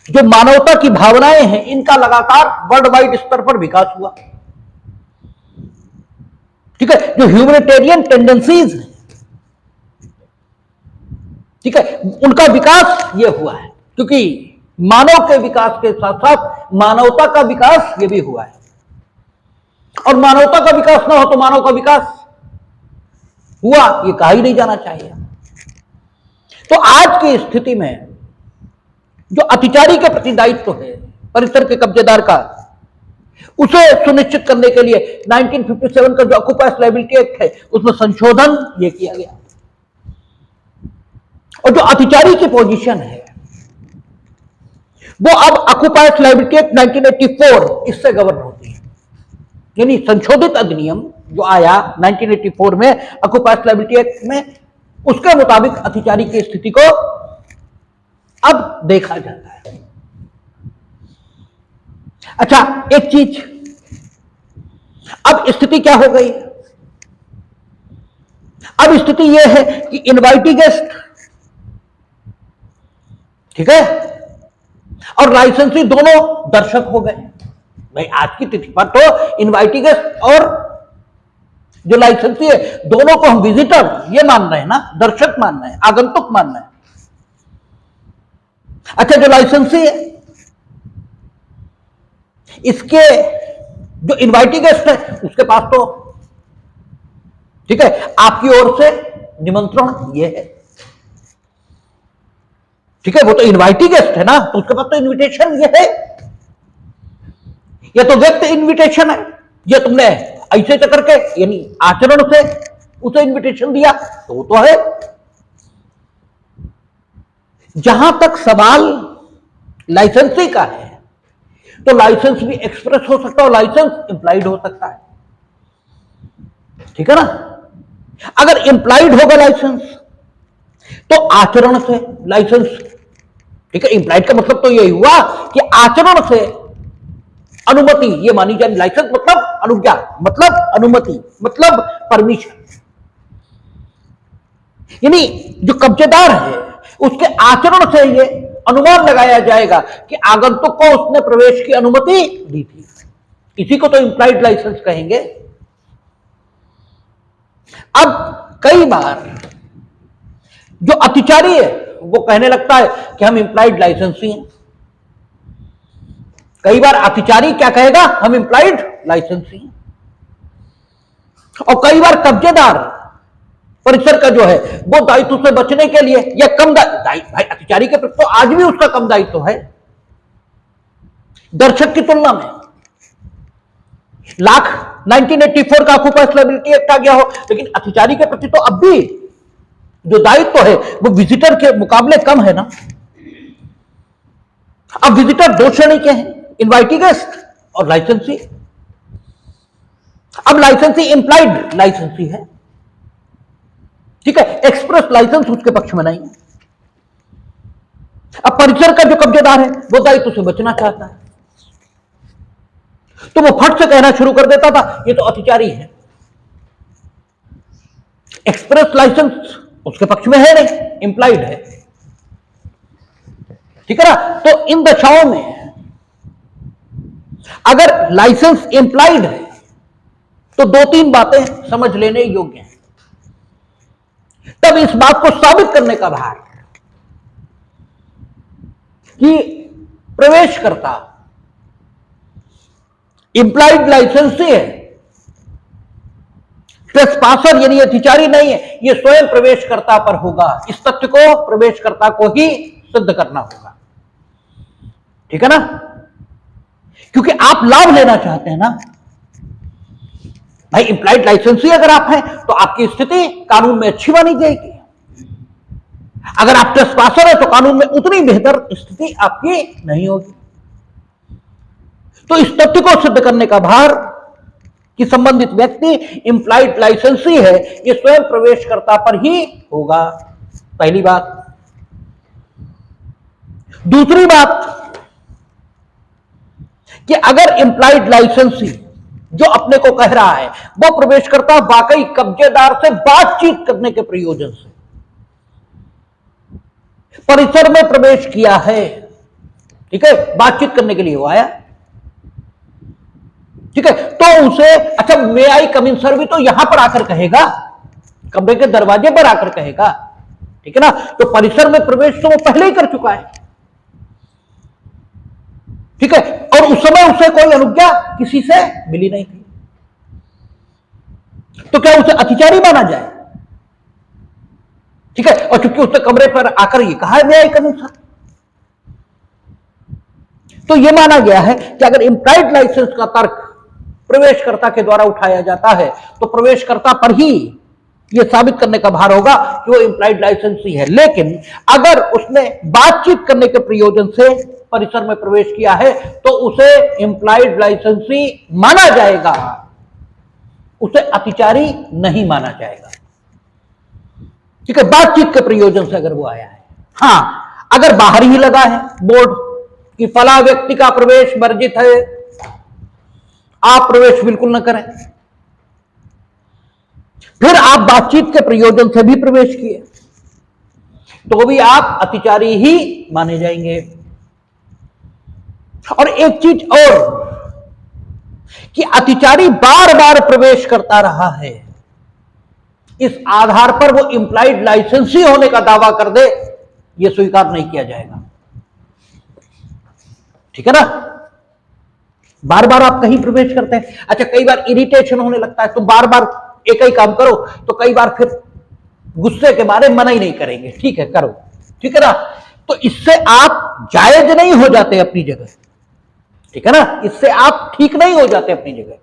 जो मानवता की भावनाएं हैं इनका लगातार वर्ल्ड वाइड स्तर पर विकास हुआ, ठीक है। जो ह्यूमैनिटेरियन टेंडेंसीज हैं, ठीक है, उनका विकास ये हुआ है, क्योंकि मानव के विकास के साथ साथ मानवता का विकास ये भी हुआ है। और मानवता का विकास ना हो तो मानव का विकास हुआ ये कहा ही नहीं जाना चाहिए। तो आज की स्थिति में जो अतिचारी के प्रति दायित्व है परिसर के कब्जेदार का, उसे सुनिश्चित करने के लिए 1957 का जो ऑक्युपायर्स लायबिलिटी एक्ट है उसमें संशोधन ये किया गया। और जो अतिचारी की पोजीशन है वो अब ऑक्युपायर्स लायबिलिटी एक्ट 1984 इससे गवर्न होती है। यानी संशोधित अधिनियम जो आया 1984 में ऑक्युपायर्स लायबिलिटी एक्ट में, उसके मुताबिक अतिचारी की स्थिति को अब देखा जाता है। अच्छा, एक चीज, अब स्थिति क्या हो गई? अब स्थिति यह है कि इनवाइटी गेस्ट, ठीक है, और लाइसेंसी दोनों दर्शक हो गए। भाई आज की तिथि पर तो इनवाइटी गेस्ट और जो लाइसेंसी है दोनों को हम विजिटर ये मान रहे हैं ना, दर्शक मान रहे हैं, आगंतुक मान रहे हैं। अच्छा, जो लाइसेंसी है इसके जो इनवाइटी गेस्ट है उसके पास तो, ठीक है, आपकी ओर से निमंत्रण ये है, ठीक है, वो तो इनवाइटी गेस्ट है ना, तो उसके पास तो इनविटेशन ये है। ये तो व्यक्त इनविटेशन है, ये तुमने ऐसे करके यानी आचरण से उसे इनविटेशन दिया तो वो तो है। जहां तक सवाल लाइसेंसी का है तो लाइसेंस भी एक्सप्रेस हो सकता है और लाइसेंस इंप्लाइड हो सकता है, ठीक है ना। अगर इंप्लाइड होगा लाइसेंस तो आचरण से लाइसेंस, ठीक है, इंप्लाइड का मतलब तो यही हुआ कि आचरण से अनुमति ये मानी जाए। लाइसेंस मतलब अनुज्ञा, मतलब अनुमति, मतलब परमिशन। यानी जो कब्जेदार है उसके आचरण से ये अनुमान लगाया जाएगा कि आगंतुक को उसने प्रवेश की अनुमति दी थी। इसी को तो इंप्लाइड लाइसेंस कहेंगे। अब कई बार जो अतिचारी है वो कहने लगता है कि हम इंप्लाइड लाइसेंसी हैं। कई बार अतिचारी क्या कहेगा, हम इंप्लाइड लाइसेंसी हैं। और कई बार कब्जेदार परिसर का जो है वो दायित्व से बचने के लिए या कम दायित्व, भाई अतिचारी के प्रति तो आज भी उसका कम दायित्व है दर्शक की तुलना में। 1984 का ऑक्युपायर्स लायबिलिटी एक्ट आ गया हो, लेकिन अतिचारी के प्रति तो अब भी जो दायित्व है वो विजिटर के मुकाबले कम है ना। अब विजिटर दो श्रेणी के हैं, इनवाइटी गेस्ट और लाइसेंसी। अब लाइसेंसी इंप्लाइड लाइसेंसी है, ठीक है, एक्सप्रेस लाइसेंस उसके पक्ष में नहीं है। अब परिसर का जो कब्जेदार है वो दायित्व से बचना चाहता है तो वो फट से कहना शुरू कर देता था ये तो अतिचारी है। एक्सप्रेस लाइसेंस उसके पक्ष में है नहीं, इंप्लाइड है, ठीक है ना। तो इन दशाओं में अगर लाइसेंस इंप्लाइड है तो दो तीन बातें समझ लेने योग्य हैं। तब इस बात को साबित करने का भार कि प्रवेशकर्ता इंप्लाइड लाइसेंसी है, ट्रेसपासर यानी अतिचारी नहीं है, यह स्वयं प्रवेशकर्ता पर होगा। इस तथ्य को प्रवेशकर्ता को ही सिद्ध करना होगा, ठीक है ना, क्योंकि आप लाभ लेना चाहते हैं ना। भाई इंप्लाइड लाइसेंसी अगर आप हैं तो आपकी स्थिति कानून में अच्छी मानी जाएगी। अगर आप ट्रेसपासर है तो कानून में उतनी बेहतर स्थिति आपकी नहीं होगी। तो इस तथ्य को सिद्ध करने का भार कि संबंधित व्यक्ति इंप्लाइड लाइसेंसी है यह स्वयं प्रवेशकर्ता पर ही होगा, पहली बात। दूसरी बात कि अगर इंप्लाइड लाइसेंसी जो अपने को कह रहा है वो प्रवेशकर्ता वाकई कब्जेदार से बातचीत करने के प्रयोजन से परिसर में प्रवेश किया है, ठीक है, बातचीत करने के लिए वो आया, ठीक है, तो उसे अच्छा मे आई कम इन सर भी तो यहां पर आकर कहेगा, कमरे के दरवाजे पर आकर कहेगा, ठीक है ना। तो परिसर में प्रवेश तो वो पहले ही कर चुका है, ठीक है, और उस समय उसे कोई अनुज्ञा किसी से मिली नहीं थी, तो क्या उसे अतिचारी माना जाए, ठीक है। और चूंकि उसने कमरे पर आकर ये कहा है मे आई कम इन सर, तो यह माना गया है कि अगर इंप्लाइड लाइसेंस का तर्क प्रवेशकर्ता के द्वारा उठाया जाता है तो प्रवेशकर्ता पर ही यह साबित करने का भार होगा कि वो इंप्लाइड लाइसेंस ही है। लेकिन अगर उसने बातचीत करने के प्रयोजन से परिसर में प्रवेश किया है तो उसे इंप्लाइड लाइसेंसी माना जाएगा, उसे अतिचारी नहीं माना जाएगा, ठीक है, बातचीत के प्रयोजन से अगर वो आया है। हां, अगर बाहर ही लगा है बोर्ड कि फला व्यक्ति का प्रवेश वर्जित है, आप प्रवेश बिल्कुल न करें, फिर आप बातचीत के प्रयोजन से भी प्रवेश किए तो भी आप अतिचारी ही माने जाएंगे। और एक चीज और कि अतिचारी बार बार प्रवेश करता रहा है, इस आधार पर वो इंप्लाइड लाइसेंसी होने का दावा कर दे, यह स्वीकार नहीं किया जाएगा, ठीक है ना। बार बार आप कहीं प्रवेश करते हैं, अच्छा कई बार इरिटेशन होने लगता है, तो बार बार एक ही काम करो तो कई बार फिर गुस्से के मारे मना ही नहीं करेंगे, ठीक है करो, ठीक है ना। तो इससे आप जायज नहीं हो जाते अपनी जगह, ठीक है ना, इससे आप ठीक नहीं हो जाते अपनी जगह,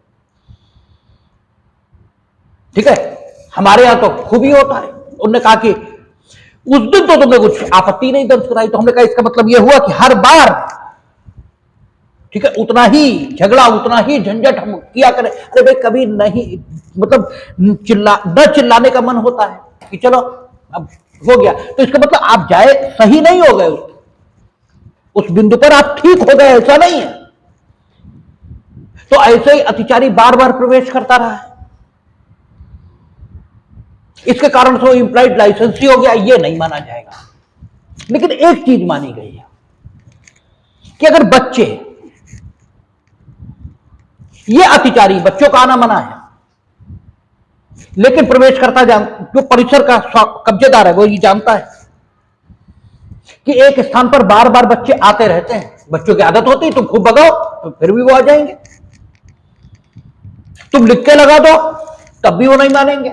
ठीक है। हमारे यहां तो खूब ही होता है, उन्होंने कहा कि उस दिन तो तुमने कुछ आपत्ति नहीं दर्ज कराई, तो हमने कहा इसका मतलब यह हुआ कि हर बार, ठीक है, उतना ही झगड़ा उतना ही झंझट हम किया करें। अरे भाई कभी नहीं, मतलब चिल्लाने का मन होता है कि चलो अब हो गया, तो इसका मतलब आप जाए सही नहीं हो गए, उस बिंदु पर आप ठीक हो गए, ऐसा नहीं है। तो ऐसे ही अतिचारी बार बार प्रवेश करता रहा है, इसके कारण से इंप्लाइड लाइसेंसी हो गया, ये नहीं माना जाएगा। लेकिन एक चीज मानी गई है कि अगर बच्चे, ये अतिचारी बच्चों का आना मना है, लेकिन प्रवेश करता जो परिसर का कब्जेदार है वो ये जानता है कि एक स्थान पर बार बार बच्चे आते रहते हैं, बच्चों की आदत होती है, तुम खूब भगाओ तो फिर भी वो आ जाएंगे, तुम लिख के लगा दो तब भी वो नहीं मानेंगे,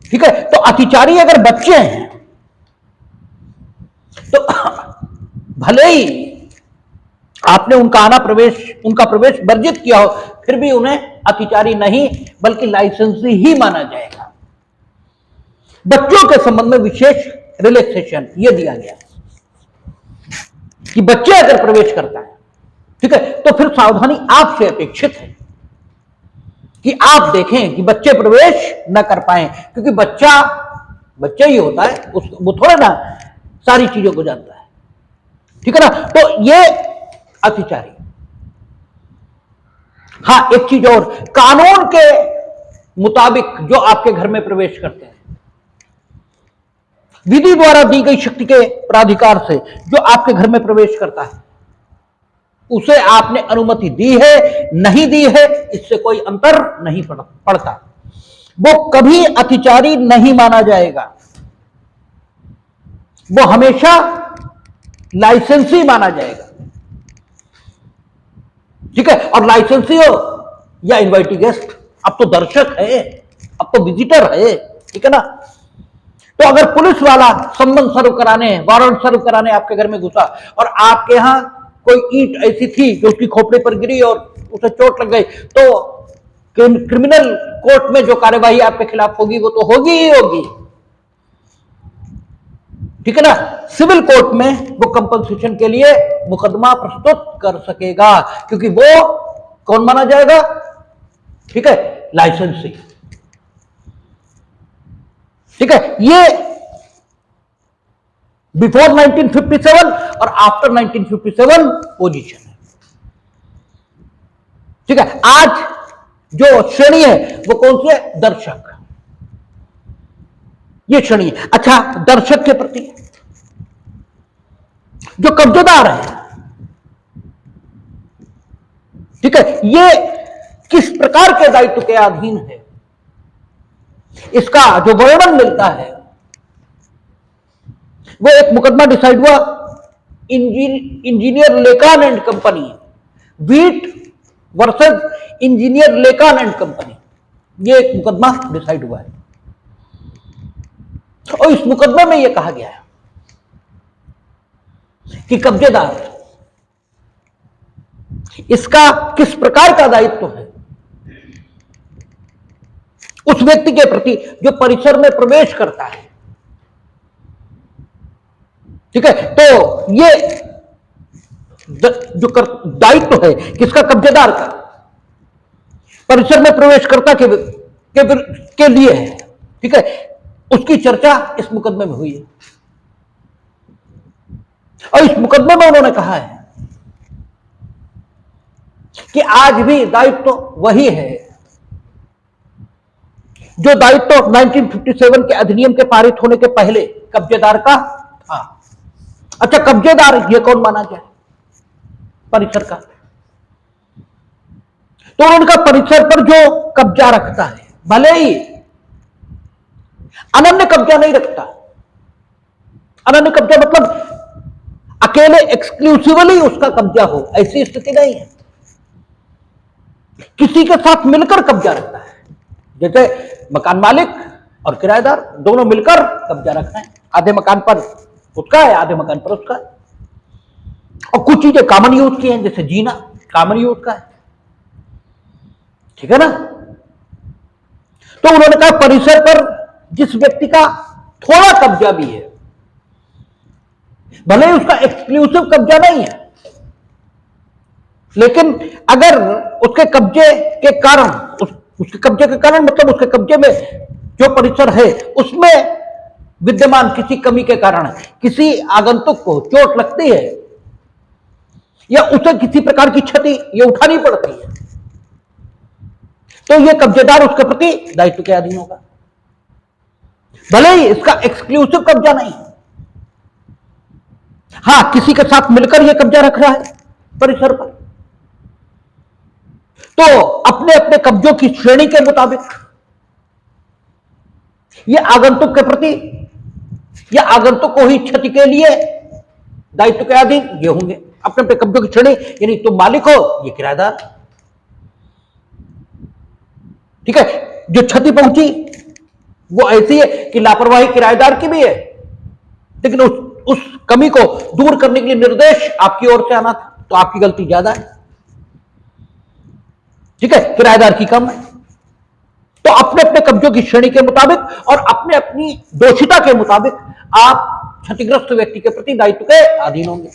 ठीक है। तो अतिचारी अगर बच्चे हैं तो भले ही आपने उनका प्रवेश वर्जित किया हो, फिर भी उन्हें अतिचारी नहीं बल्कि लाइसेंसी ही माना जाएगा। बच्चों के संबंध में विशेष रिलैक्सेशन यह दिया गया कि बच्चे अगर प्रवेश करता है, ठीक है, तो फिर सावधानी आपसे अपेक्षित है कि आप देखें कि बच्चे प्रवेश न कर पाए, क्योंकि बच्चा ही होता है, वो थोड़ा ना सारी चीजों को जानता है, ठीक है ना। तो ये अतिचारी। हां, एक चीज और, कानून के मुताबिक जो आपके घर में प्रवेश करते हैं, विधि द्वारा दी गई शक्ति के प्राधिकार से जो आपके घर में प्रवेश करता है, उसे आपने अनुमति दी है नहीं दी है इससे कोई अंतर नहीं पड़ता, वो कभी अतिचारी नहीं माना जाएगा, वो हमेशा लाइसेंसी माना जाएगा, ठीक है। और लाइसेंसी हो या इनवाइटी गेस्ट, अब तो दर्शक है, अब तो विजिटर है, ठीक है ना। तो अगर पुलिस वाला सम्मन सर्व कराने, वारंट सर्व कराने आपके घर में घुसा और आपके यहां कोई ईंट ऐसी थी जो उसकी खोपड़ी पर गिरी और उसे चोट लग गई, तो क्रिमिनल कोर्ट में जो कार्यवाही आपके खिलाफ होगी वो तो होगी ही होगी, ठीक है ना। सिविल कोर्ट में वो कंपनसेशन के लिए मुकदमा प्रस्तुत कर सकेगा, क्योंकि वो कौन माना जाएगा, ठीक है, लाइसेंसी, ठीक है। ये बिफोर 1957 और आफ्टर 1957 पोजीशन है। ठीक है, आज जो श्रेणी है वो कौन सी है? दर्शक, ये श्रेणी है। अच्छा, दर्शक के प्रति जो कब्जेदार है, ठीक है, ये किस प्रकार के दायित्व के अधीन है, इसका जो वर्णन मिलता है वो एक मुकदमा डिसाइड हुआ engineer Lacon and company, Wheat versus engineer Lacon and company, ये एक मुकदमा डिसाइड हुआ है। और इस मुकदमे में यह कहा गया है कि कब्जेदार, इसका किस प्रकार का दायित्व है उस व्यक्ति के प्रति जो परिसर में प्रवेश करता है। ठीक है, तो ये जो दायित्व है किसका? कब्जेदार का, परिसर में प्रवेशकर्ता के लिए है। ठीक है, उसकी चर्चा इस मुकदमे में हुई है और इस मुकदमे में उन्होंने कहा है कि आज भी दायित्व वही है जो दायित्व 1957 के अधिनियम के पारित होने के पहले कब्जेदार का था। अच्छा, कब्जेदार ये कौन माना जाए? परिसर का। तो उनका परिसर पर जो कब्जा रखता है, भले ही अनन्य कब्जा नहीं रखता, अनन्य कब्जा मतलब अकेले एक्सक्लूसिवली उसका कब्जा हो, ऐसी स्थिति नहीं है, किसी के साथ मिलकर कब्जा रखता है। जैसे मकान मालिक और किराएदार दोनों मिलकर कब्जा रखते हैं, आधे मकान पर उसका है, आधे मकान पर उसका है। और कुछ चीजें कॉमन यूज की हैं, जैसे जीना कॉमन यूज का है, ठीक है ना। तो उन्होंने कहा परिसर पर जिस व्यक्ति का थोड़ा कब्जा भी है, भले ही उसका एक्सक्लूसिव कब्जा नहीं है, लेकिन अगर उसके कब्जे के कारण, उसके कब्जे के कारण मतलब उसके कब्जे में जो परिसर है उसमें विद्यमान किसी कमी के कारण किसी आगंतुक को चोट लगती है या उसे किसी प्रकार की क्षति ये उठानी पड़ती है, तो ये कब्जेदार उसके प्रति दायित्व के अधीन होगा, भले ही इसका एक्सक्लूसिव कब्जा नहीं। हां, किसी के साथ मिलकर यह कब्जा रख रहा है परिसर पर, तो अपने अपने कब्जों की श्रेणी के मुताबिक यह आगंतुक के प्रति या आगंतुक को ही क्षति के लिए दायित्व के अधीन ये होंगे, अपने अपने कब्जों की श्रेणी। यानी तुम मालिक हो, ये किराएदार। ठीक है, जो क्षति पहुंची वो ऐसी है कि लापरवाही किराएदार की भी है, लेकिन उस कमी को दूर करने के लिए निर्देश आपकी ओर से आना था, तो आपकी गलती ज्यादा है। ठीक है, किराएदार की कम है। तो अपने अपने कब्जों की श्रेणी के मुताबिक और अपने अपनी दोषिता के मुताबिक आप क्षतिग्रस्त व्यक्ति के प्रति दायित्व के अधीन होंगे।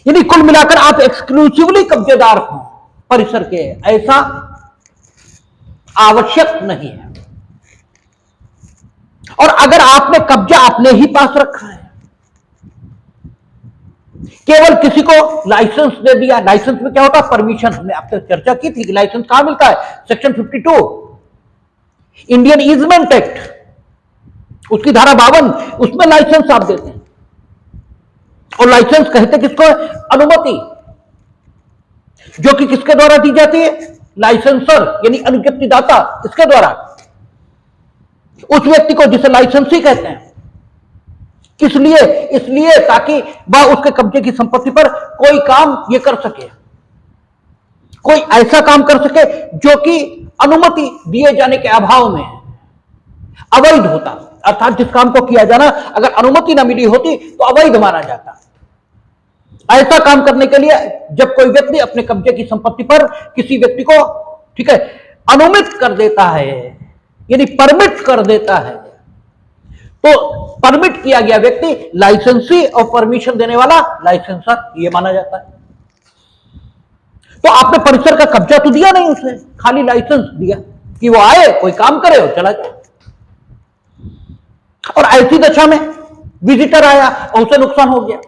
यानी कुल मिलाकर आप एक्सक्लूसिवली कब्जेदार हो परिसर के, ऐसा आवश्यक नहीं है। और अगर आपने कब्जा अपने ही पास रखा है, केवल किसी को लाइसेंस दे दिया, लाइसेंस में क्या होता है? परमिशन। हमने आपसे चर्चा की थी कि लाइसेंस कहां मिलता है? सेक्शन 52 इंडियन ईजमेंट एक्ट, उसकी धारा 52, उसमें लाइसेंस आप देते हैं। और लाइसेंस कहते किसको है? अनुमति, जो कि किसके द्वारा दी जाती है? लाइसेंसर यानी अनुज्ञप्ति दाता, इसके द्वारा, उस व्यक्ति को जिसे लाइसेंसी कहते हैं। किस लिए? इसलिए ताकि वह उसके कब्जे की संपत्ति पर कोई काम ये कर सके, कोई ऐसा काम कर सके जो कि अनुमति दिए जाने के अभाव में अवैध होता। अर्थात जिस काम को किया जाना अगर अनुमति न मिली होती तो अवैध माना जाता। ऐसा काम करने के लिए जब कोई व्यक्ति अपने कब्जे की संपत्ति पर किसी व्यक्ति को, ठीक है, अनुमित कर देता है यानी परमिट कर देता है, तो परमिट किया गया व्यक्ति लाइसेंसी और परमिशन देने वाला लाइसेंसर ये माना जाता है। तो आपने परिसर का कब्जा तो दिया नहीं, उसे खाली लाइसेंस दिया कि वो आए, कोई काम करे और चला जाए। और ऐसी दशा में विजिटर आया और उसे नुकसान हो गया।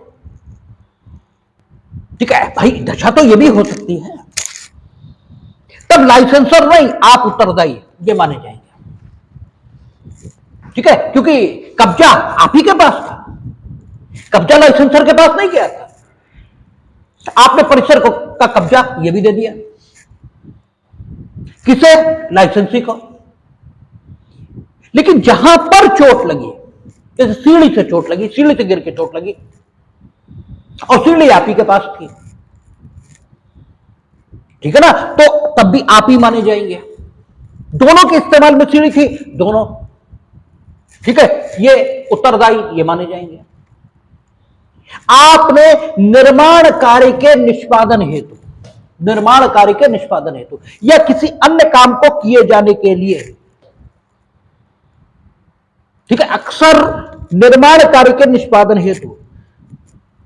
ठीक है भाई, दशा तो ये भी हो सकती है। तब लाइसेंसर नहीं, आप उत्तरदायी ये माने जाएंगे। ठीक है, क्योंकि कब्जा आप ही के पास था, कब्जा लाइसेंसर के पास नहीं गया था। आपने परिसर को का कब्जा ये भी दे दिया किसे? लाइसेंसी को। लेकिन जहां पर चोट लगी, जैसे सीढ़ी से चोट लगी, सीढ़ी से गिर के चोट लगी और सीढ़ी आप ही के पास थी, ठीक है ना, तो तब भी आप ही माने जाएंगे। दोनों के इस्तेमाल में सीढ़ी थी, दोनों, ठीक है, ये उत्तरदायी ये माने जाएंगे। आपने निर्माण कार्य के निष्पादन हेतु, निर्माण कार्य के निष्पादन हेतु या किसी अन्य काम को किए जाने के लिए, ठीक है, अक्सर निर्माण कार्य के निष्पादन हेतु,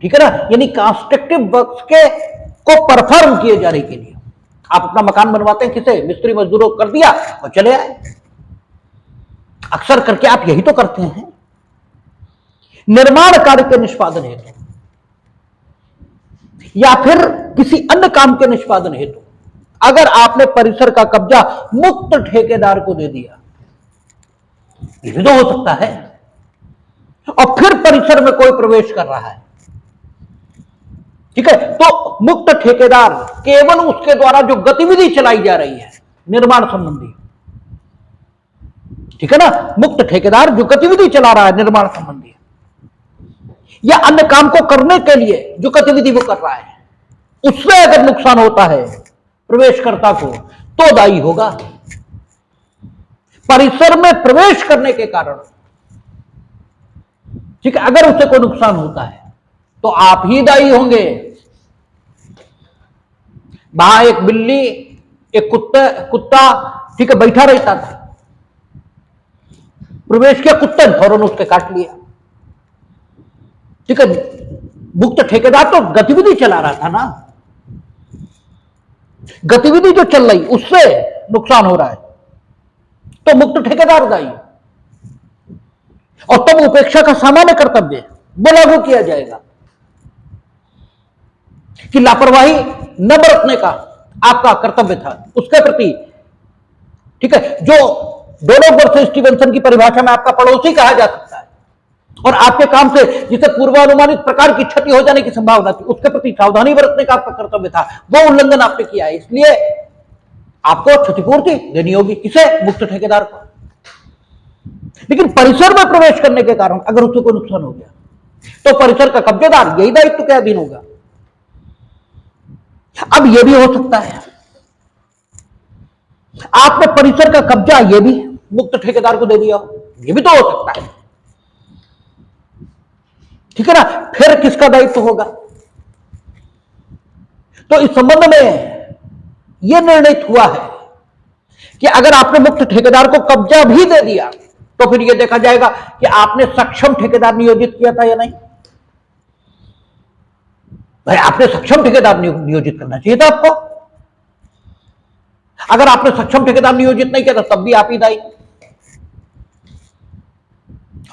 ठीक है ना, यानी कंस्ट्रक्टिव वर्क्स के को परफॉर्म किए जाने के लिए आप अपना मकान बनवाते हैं, किसे? मिस्त्री मजदूरों को कर दिया और चले आए। अक्सर करके आप यही तो करते हैं। निर्माण कार्य के निष्पादन हेतु या फिर किसी अन्य काम के निष्पादन हेतु अगर आपने परिसर का कब्जा मुक्त ठेकेदार को दे दिया, ये भी तो हो सकता है, और फिर परिसर में कोई प्रवेश कर रहा है, ठीक है, तो मुक्त ठेकेदार केवल उसके द्वारा जो गतिविधि चलाई जा रही है निर्माण संबंधी, ठीक है ना, मुक्त ठेकेदार जो गतिविधि चला रहा है निर्माण संबंधी या अन्य काम को करने के लिए जो गतिविधि वो कर रहा है, उससे अगर नुकसान होता है प्रवेशकर्ता को तो दायी होगा। परिसर में प्रवेश करने के कारण, ठीक है, अगर उसे कोई नुकसान होता है तो आप ही दायी होंगे। वहां एक बिल्ली, एक कुत्ता ठीक है बैठा रहता था, प्रवेश किया, कुत्ते ने फौरन उसके काट लिया, ठीक है, मुक्त ठेकेदार तो गतिविधि चला रहा था ना, गतिविधि जो चल रही उससे नुकसान हो रहा है तो मुक्त ठेकेदार दायी, और तब उपेक्षा का सामान्य कर्तव्य वो लागू किया जाएगा कि लापरवाही न बरतने का आपका कर्तव्य था उसके प्रति, ठीक है, जो डोनोव वर्सेस स्टीवेंसन की परिभाषा में आपका पड़ोसी कहा जा सकता है और आपके काम से जिसे पूर्वानुमानित प्रकार की क्षति हो जाने की संभावना थी उसके प्रति सावधानी बरतने का आपका कर्तव्य था, वो उल्लंघन आपने किया है, इसलिए आपको क्षतिपूर्ति देनी होगी। किसे? मुक्त ठेकेदार को। लेकिन परिसर में प्रवेश करने के कारण अगर उसे कोई नुकसान हो गया तो परिसर का कब्जेदार यही दायित्व के अधीन होगा। अब यह भी हो सकता है आपने परिसर का कब्जा यह भी मुक्त ठेकेदार को दे दिया हो, यह भी तो हो सकता है, ठीक है ना, फिर किसका दायित्व होगा? तो इस संबंध में यह निर्णित हुआ है कि अगर आपने मुक्त ठेकेदार को कब्जा भी दे दिया तो फिर यह देखा जाएगा कि आपने सक्षम ठेकेदार नियोजित किया था या नहीं। भाई आपने सक्षम ठेकेदार नियोजित करना चाहिए था आपको, अगर आपने सक्षम ठेकेदार नियोजित नहीं किया तो तब भी आप ही दायी,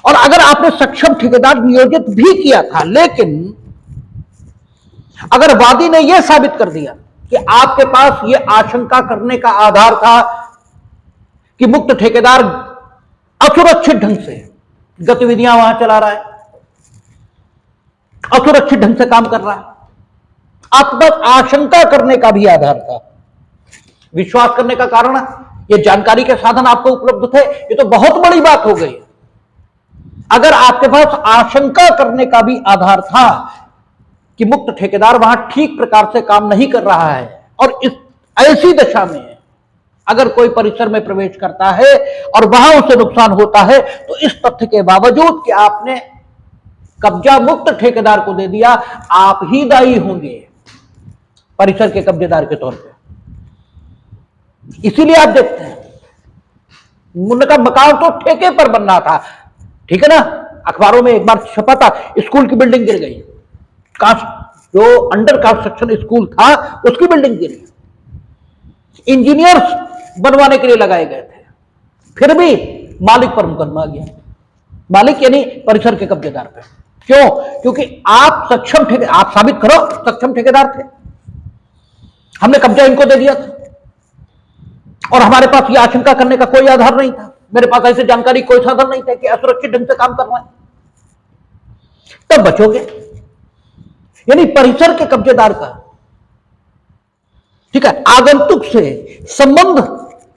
और अगर आपने सक्षम ठेकेदार नियोजित भी किया था लेकिन अगर वादी ने यह साबित कर दिया कि आपके पास यह आशंका करने का आधार था कि मुक्त ठेकेदार असुरक्षित ढंग से गतिविधियां वहां चला रहा है, असुरक्षित ढंग से काम कर रहा है, आपके पास आशंका करने का भी आधार था, विश्वास करने का कारण यह जानकारी के साधन आपको उपलब्ध थे, ये तो बहुत बड़ी बात हो गई। अगर आपके पास आशंका करने का भी आधार था कि मुक्त ठेकेदार वहां ठीक प्रकार से काम नहीं कर रहा है और इस ऐसी दशा में अगर कोई परिसर में प्रवेश करता है और वहां उसे नुकसान होता है तो इस तथ्य के बावजूद कि आपने कब्जा मुक्त ठेकेदार को दे दिया, आप ही दायी होंगे परिसर के कब्जेदार के तौर पे। इसीलिए आप देखते हैं उनका मकान तो ठेके पर बनना था, ठीक है ना, अखबारों में एक बार छपा था स्कूल की बिल्डिंग गिर गई, जो अंडर कंस्ट्रक्शन स्कूल था उसकी बिल्डिंग गिरी, इंजीनियर्स बनवाने के लिए लगाए गए थे, फिर भी मालिक पर मुकदमा आ गया। मालिक यानी परिसर के कब्जेदार पे। क्यों? क्योंकि आप आप साबित करो सक्षम ठेकेदार थे, हमने कब्जा इनको दे दिया था और हमारे पास यह आशंका करने का कोई आधार नहीं था, मेरे पास ऐसी जानकारी कोई साधन नहीं था कि असुरक्षित ढंग से काम कर रहे हैं, तब बचोगे। यानी परिसर के कब्जेदार का, ठीक है, आगंतुक से संबंध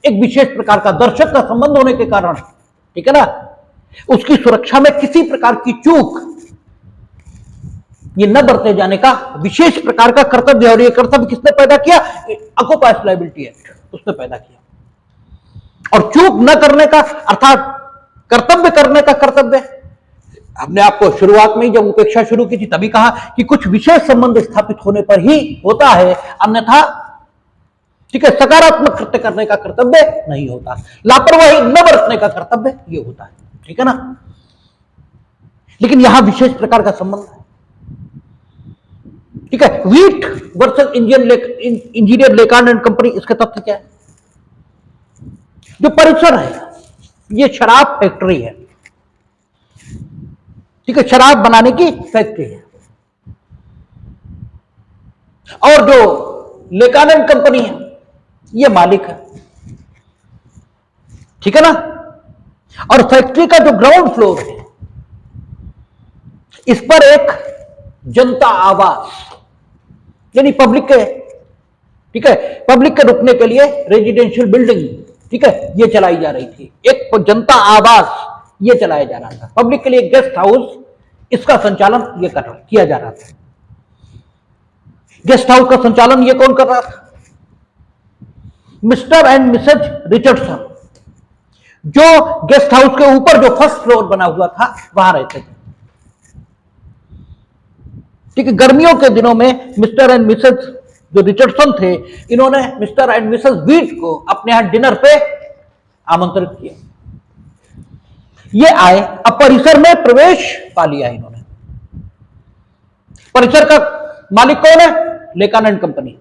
एक विशेष प्रकार का दर्शक का संबंध होने के कारण, ठीक है ना, उसकी सुरक्षा में किसी प्रकार की चूक ये न बरते जाने का विशेष प्रकार का कर्तव्य। और ये कर्तव्य किसने पैदा किया? ऑक्युपायर्स लायबिलिटी एक्ट उसने पैदा किया। और चूक न करने का अर्थात कर्तव्य करने का कर्तव्य, हमने आपको शुरुआत में जब उपेक्षा शुरू की थी तभी कहा कि कुछ विशेष संबंध स्थापित होने पर ही होता है, अन्यथा, ठीक है, सकारात्मक कृत्य करने का कर्तव्य नहीं होता, लापरवाही न बरतने का कर्तव्य ये होता है, ठीक है ना। लेकिन यहां विशेष प्रकार का संबंध है, ठीक है। Wheat versus engineer Lacon and company, इसके तथ्य क्या है? जो परिसर है ये शराब फैक्ट्री है, ठीक है, शराब बनाने की फैक्ट्री है, और जो लेकान एंड कंपनी है ये मालिक है, ठीक है ना। और फैक्ट्री का जो ग्राउंड फ्लोर है इस पर एक जनता आवास यानी पब्लिक के, ठीक है, पब्लिक के रुकने के लिए रेजिडेंशियल बिल्डिंग, ठीक है, ये चलाई जा रही थी। एक जनता आवास ये चलाया जा रहा था, पब्लिक के लिए गेस्ट हाउस, इसका संचालन ये किया जा रहा था। गेस्ट हाउस का संचालन ये कौन कर रहा था? मिस्टर एंड मिसेज रिचर्डसन, जो गेस्ट हाउस के ऊपर जो फर्स्ट फ्लोर बना हुआ था वहां रहते थे, ठीक है। गर्मियों के दिनों में मिस्टर एंड मिसेज जो रिचर्डसन थे, इन्होंने मिस्टर एंड मिसेज वीट को अपने यहां डिनर पे आमंत्रित किया। ये आए, अब परिसर में प्रवेश पा लिया इन्होंने। परिसर का मालिक कौन है? Lacon and company.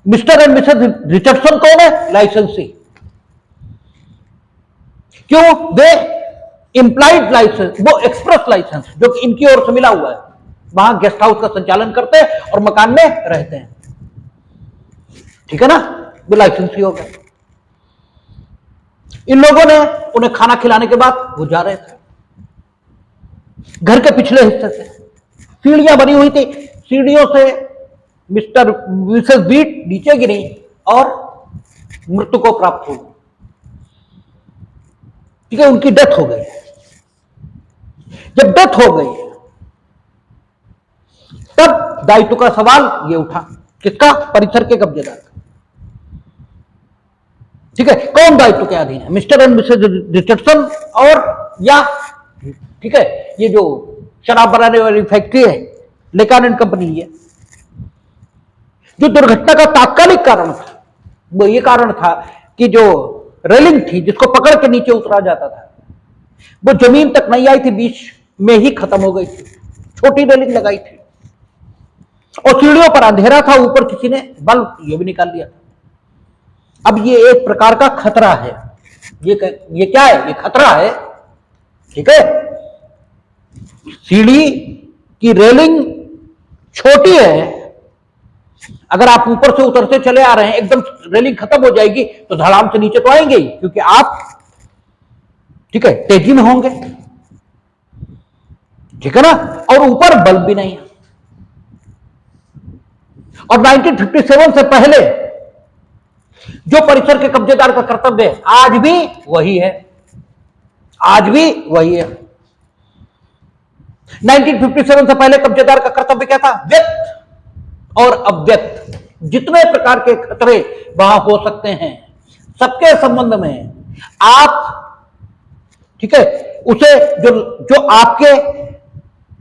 Mister and missus Richardson कौन है? लाइसेंसी। क्यों? वे इंप्लाइड लाइसेंस, वो एक्सप्रेस लाइसेंस जो कि इनकी ओर से मिला हुआ है, वहां गेस्ट हाउस का संचालन करते हैं और मकान में रहते हैं, ठीक है ना, वो लाइसेंसी हो गए। इन लोगों ने उन्हें खाना खिलाने के बाद वो जा रहे थे। घर के पिछले हिस्से से सीढ़ियां बनी हुई थी, सीढ़ियों से मिस्टर मिसेस वीट नीचे गिरी और मृत्यु को प्राप्त हो गई, ठीक है, उनकी डेथ हो गई। जब डेथ हो गई तब दायित्व का सवाल ये उठा, किसका? परिसर के कब्जेदार का, ठीक है। कौन दायित्व के अधीन है? मिस्टर एंड मिसेज रिचर्डसन और या, ठीक है, ये जो शराब बनाने वाली फैक्ट्री है लेकान एंड कंपनी, है जो दुर्घटना का तात्कालिक कारण था वो ये कारण था कि जो रेलिंग थी जिसको पकड़ के नीचे उतरा जाता था वो जमीन तक नहीं आई थी, बीच में ही खत्म हो गई थी, छोटी रेलिंग लगाई थी और सीढ़ियों पर अंधेरा था, ऊपर किसी ने बल्ब ये भी निकाल लिया था। अब ये एक प्रकार का खतरा है, ये क्या है? ये खतरा है, ठीक है। सीढ़ी की रेलिंग छोटी है, अगर आप ऊपर से उतरते चले आ रहे हैं, एकदम रेलिंग खत्म हो जाएगी तो धड़ाम से नीचे तो आएंगे ही, क्योंकि आप, ठीक है, तेजी में होंगे, ठीक है ना, और ऊपर बल्ब भी नहीं है। और 1957 से पहले जो परिसर के कब्जेदार का कर्तव्य है आज भी वही है, आज भी वही है। 1957 से पहले कब्जेदार का कर्तव्य क्या था? व्यक्त और अव्यक्त जितने प्रकार के खतरे वहां हो सकते हैं सबके संबंध में आप, ठीक है, उसे जो आपके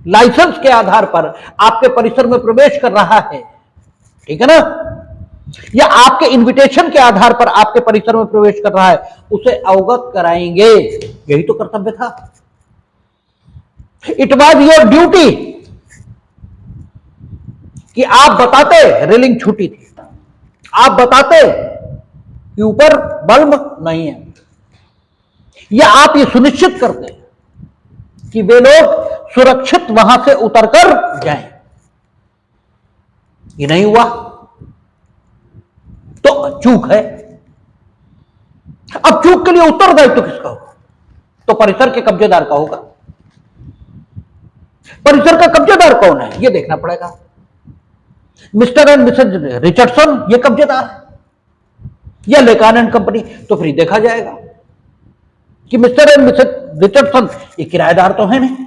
लाइसेंस के आधार पर आपके परिसर में प्रवेश कर रहा है, ठीक है ना, या आपके इनविटेशन के आधार पर आपके परिसर में प्रवेश कर रहा है, उसे अवगत कराएंगे। यही तो कर्तव्य था। इट वॉज योर ड्यूटी कि आप बताते रेलिंग छूटी थी, आप बताते कि ऊपर बल्ब नहीं है, या आप ये सुनिश्चित करते हैं कि वे लोग सुरक्षित वहां से उतरकर जाएं? ये नहीं हुआ तो चूक है। अब चूक के लिए उत्तरदायित्व तो किसका होगा? तो परिसर के कब्जेदार का होगा। परिसर का कब्जेदार कौन है ये देखना पड़ेगा। मिस्टर एंड मिसेज रिचर्डसन ये कब्जेदार है या लेकान एंड कंपनी? तो फिर देखा जाएगा कि मिस्टर एंड मिसेज रिचर्डसन ये किराएदार तो है नहीं,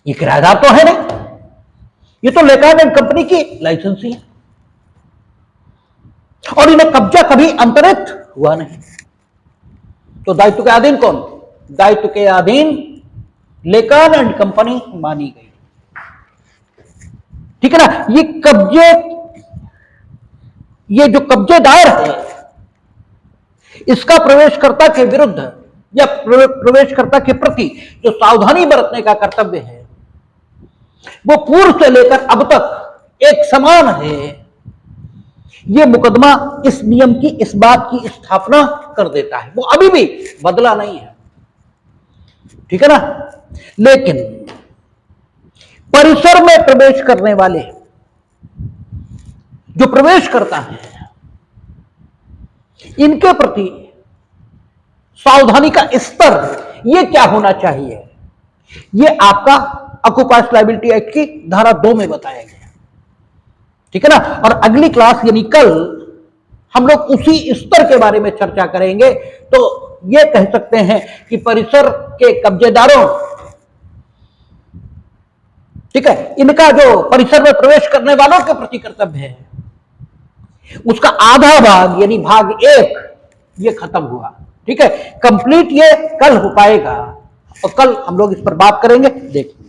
ये किराएदार तो है नहीं, ये तो लेकान एंड कंपनी की लाइसेंसी है और इन्हें कब्जा कभी अंतरित हुआ नहीं। तो दायित्व के अधीन कौन? दायित्व के अधीन लेकान एंड कंपनी मानी गई। ठीक है ना। ये जो कब्जेदार है इसका प्रवेशकर्ता के विरुद्ध या प्रवेशकर्ता के प्रति जो सावधानी बरतने का कर्तव्य है वो पूर्व से लेकर अब तक एक समान है। ये मुकदमा इस नियम की, इस बात की स्थापना कर देता है, वो अभी भी बदला नहीं है। ठीक है ना। लेकिन परिसर में प्रवेश करने वाले जो प्रवेश करता है इनके प्रति सावधानी का स्तर ये क्या होना चाहिए, ये आपका ऑक्युपायर्स लायबिलिटी एक्ट की धारा 2 में बताया गया। ठीक है ना। और अगली क्लास यानी कल हम लोग उसी स्तर के बारे में चर्चा करेंगे। तो ये कह सकते हैं कि परिसर के कब्जेदारों, ठीक है, इनका जो परिसर में प्रवेश करने वालों के प्रति कर्तव्य है उसका आधा भाग यानी भाग 1 ये खत्म हुआ। ठीक है। कंप्लीट ये कल हो पाएगा और कल हम लोग इस पर बात करेंगे। देखिए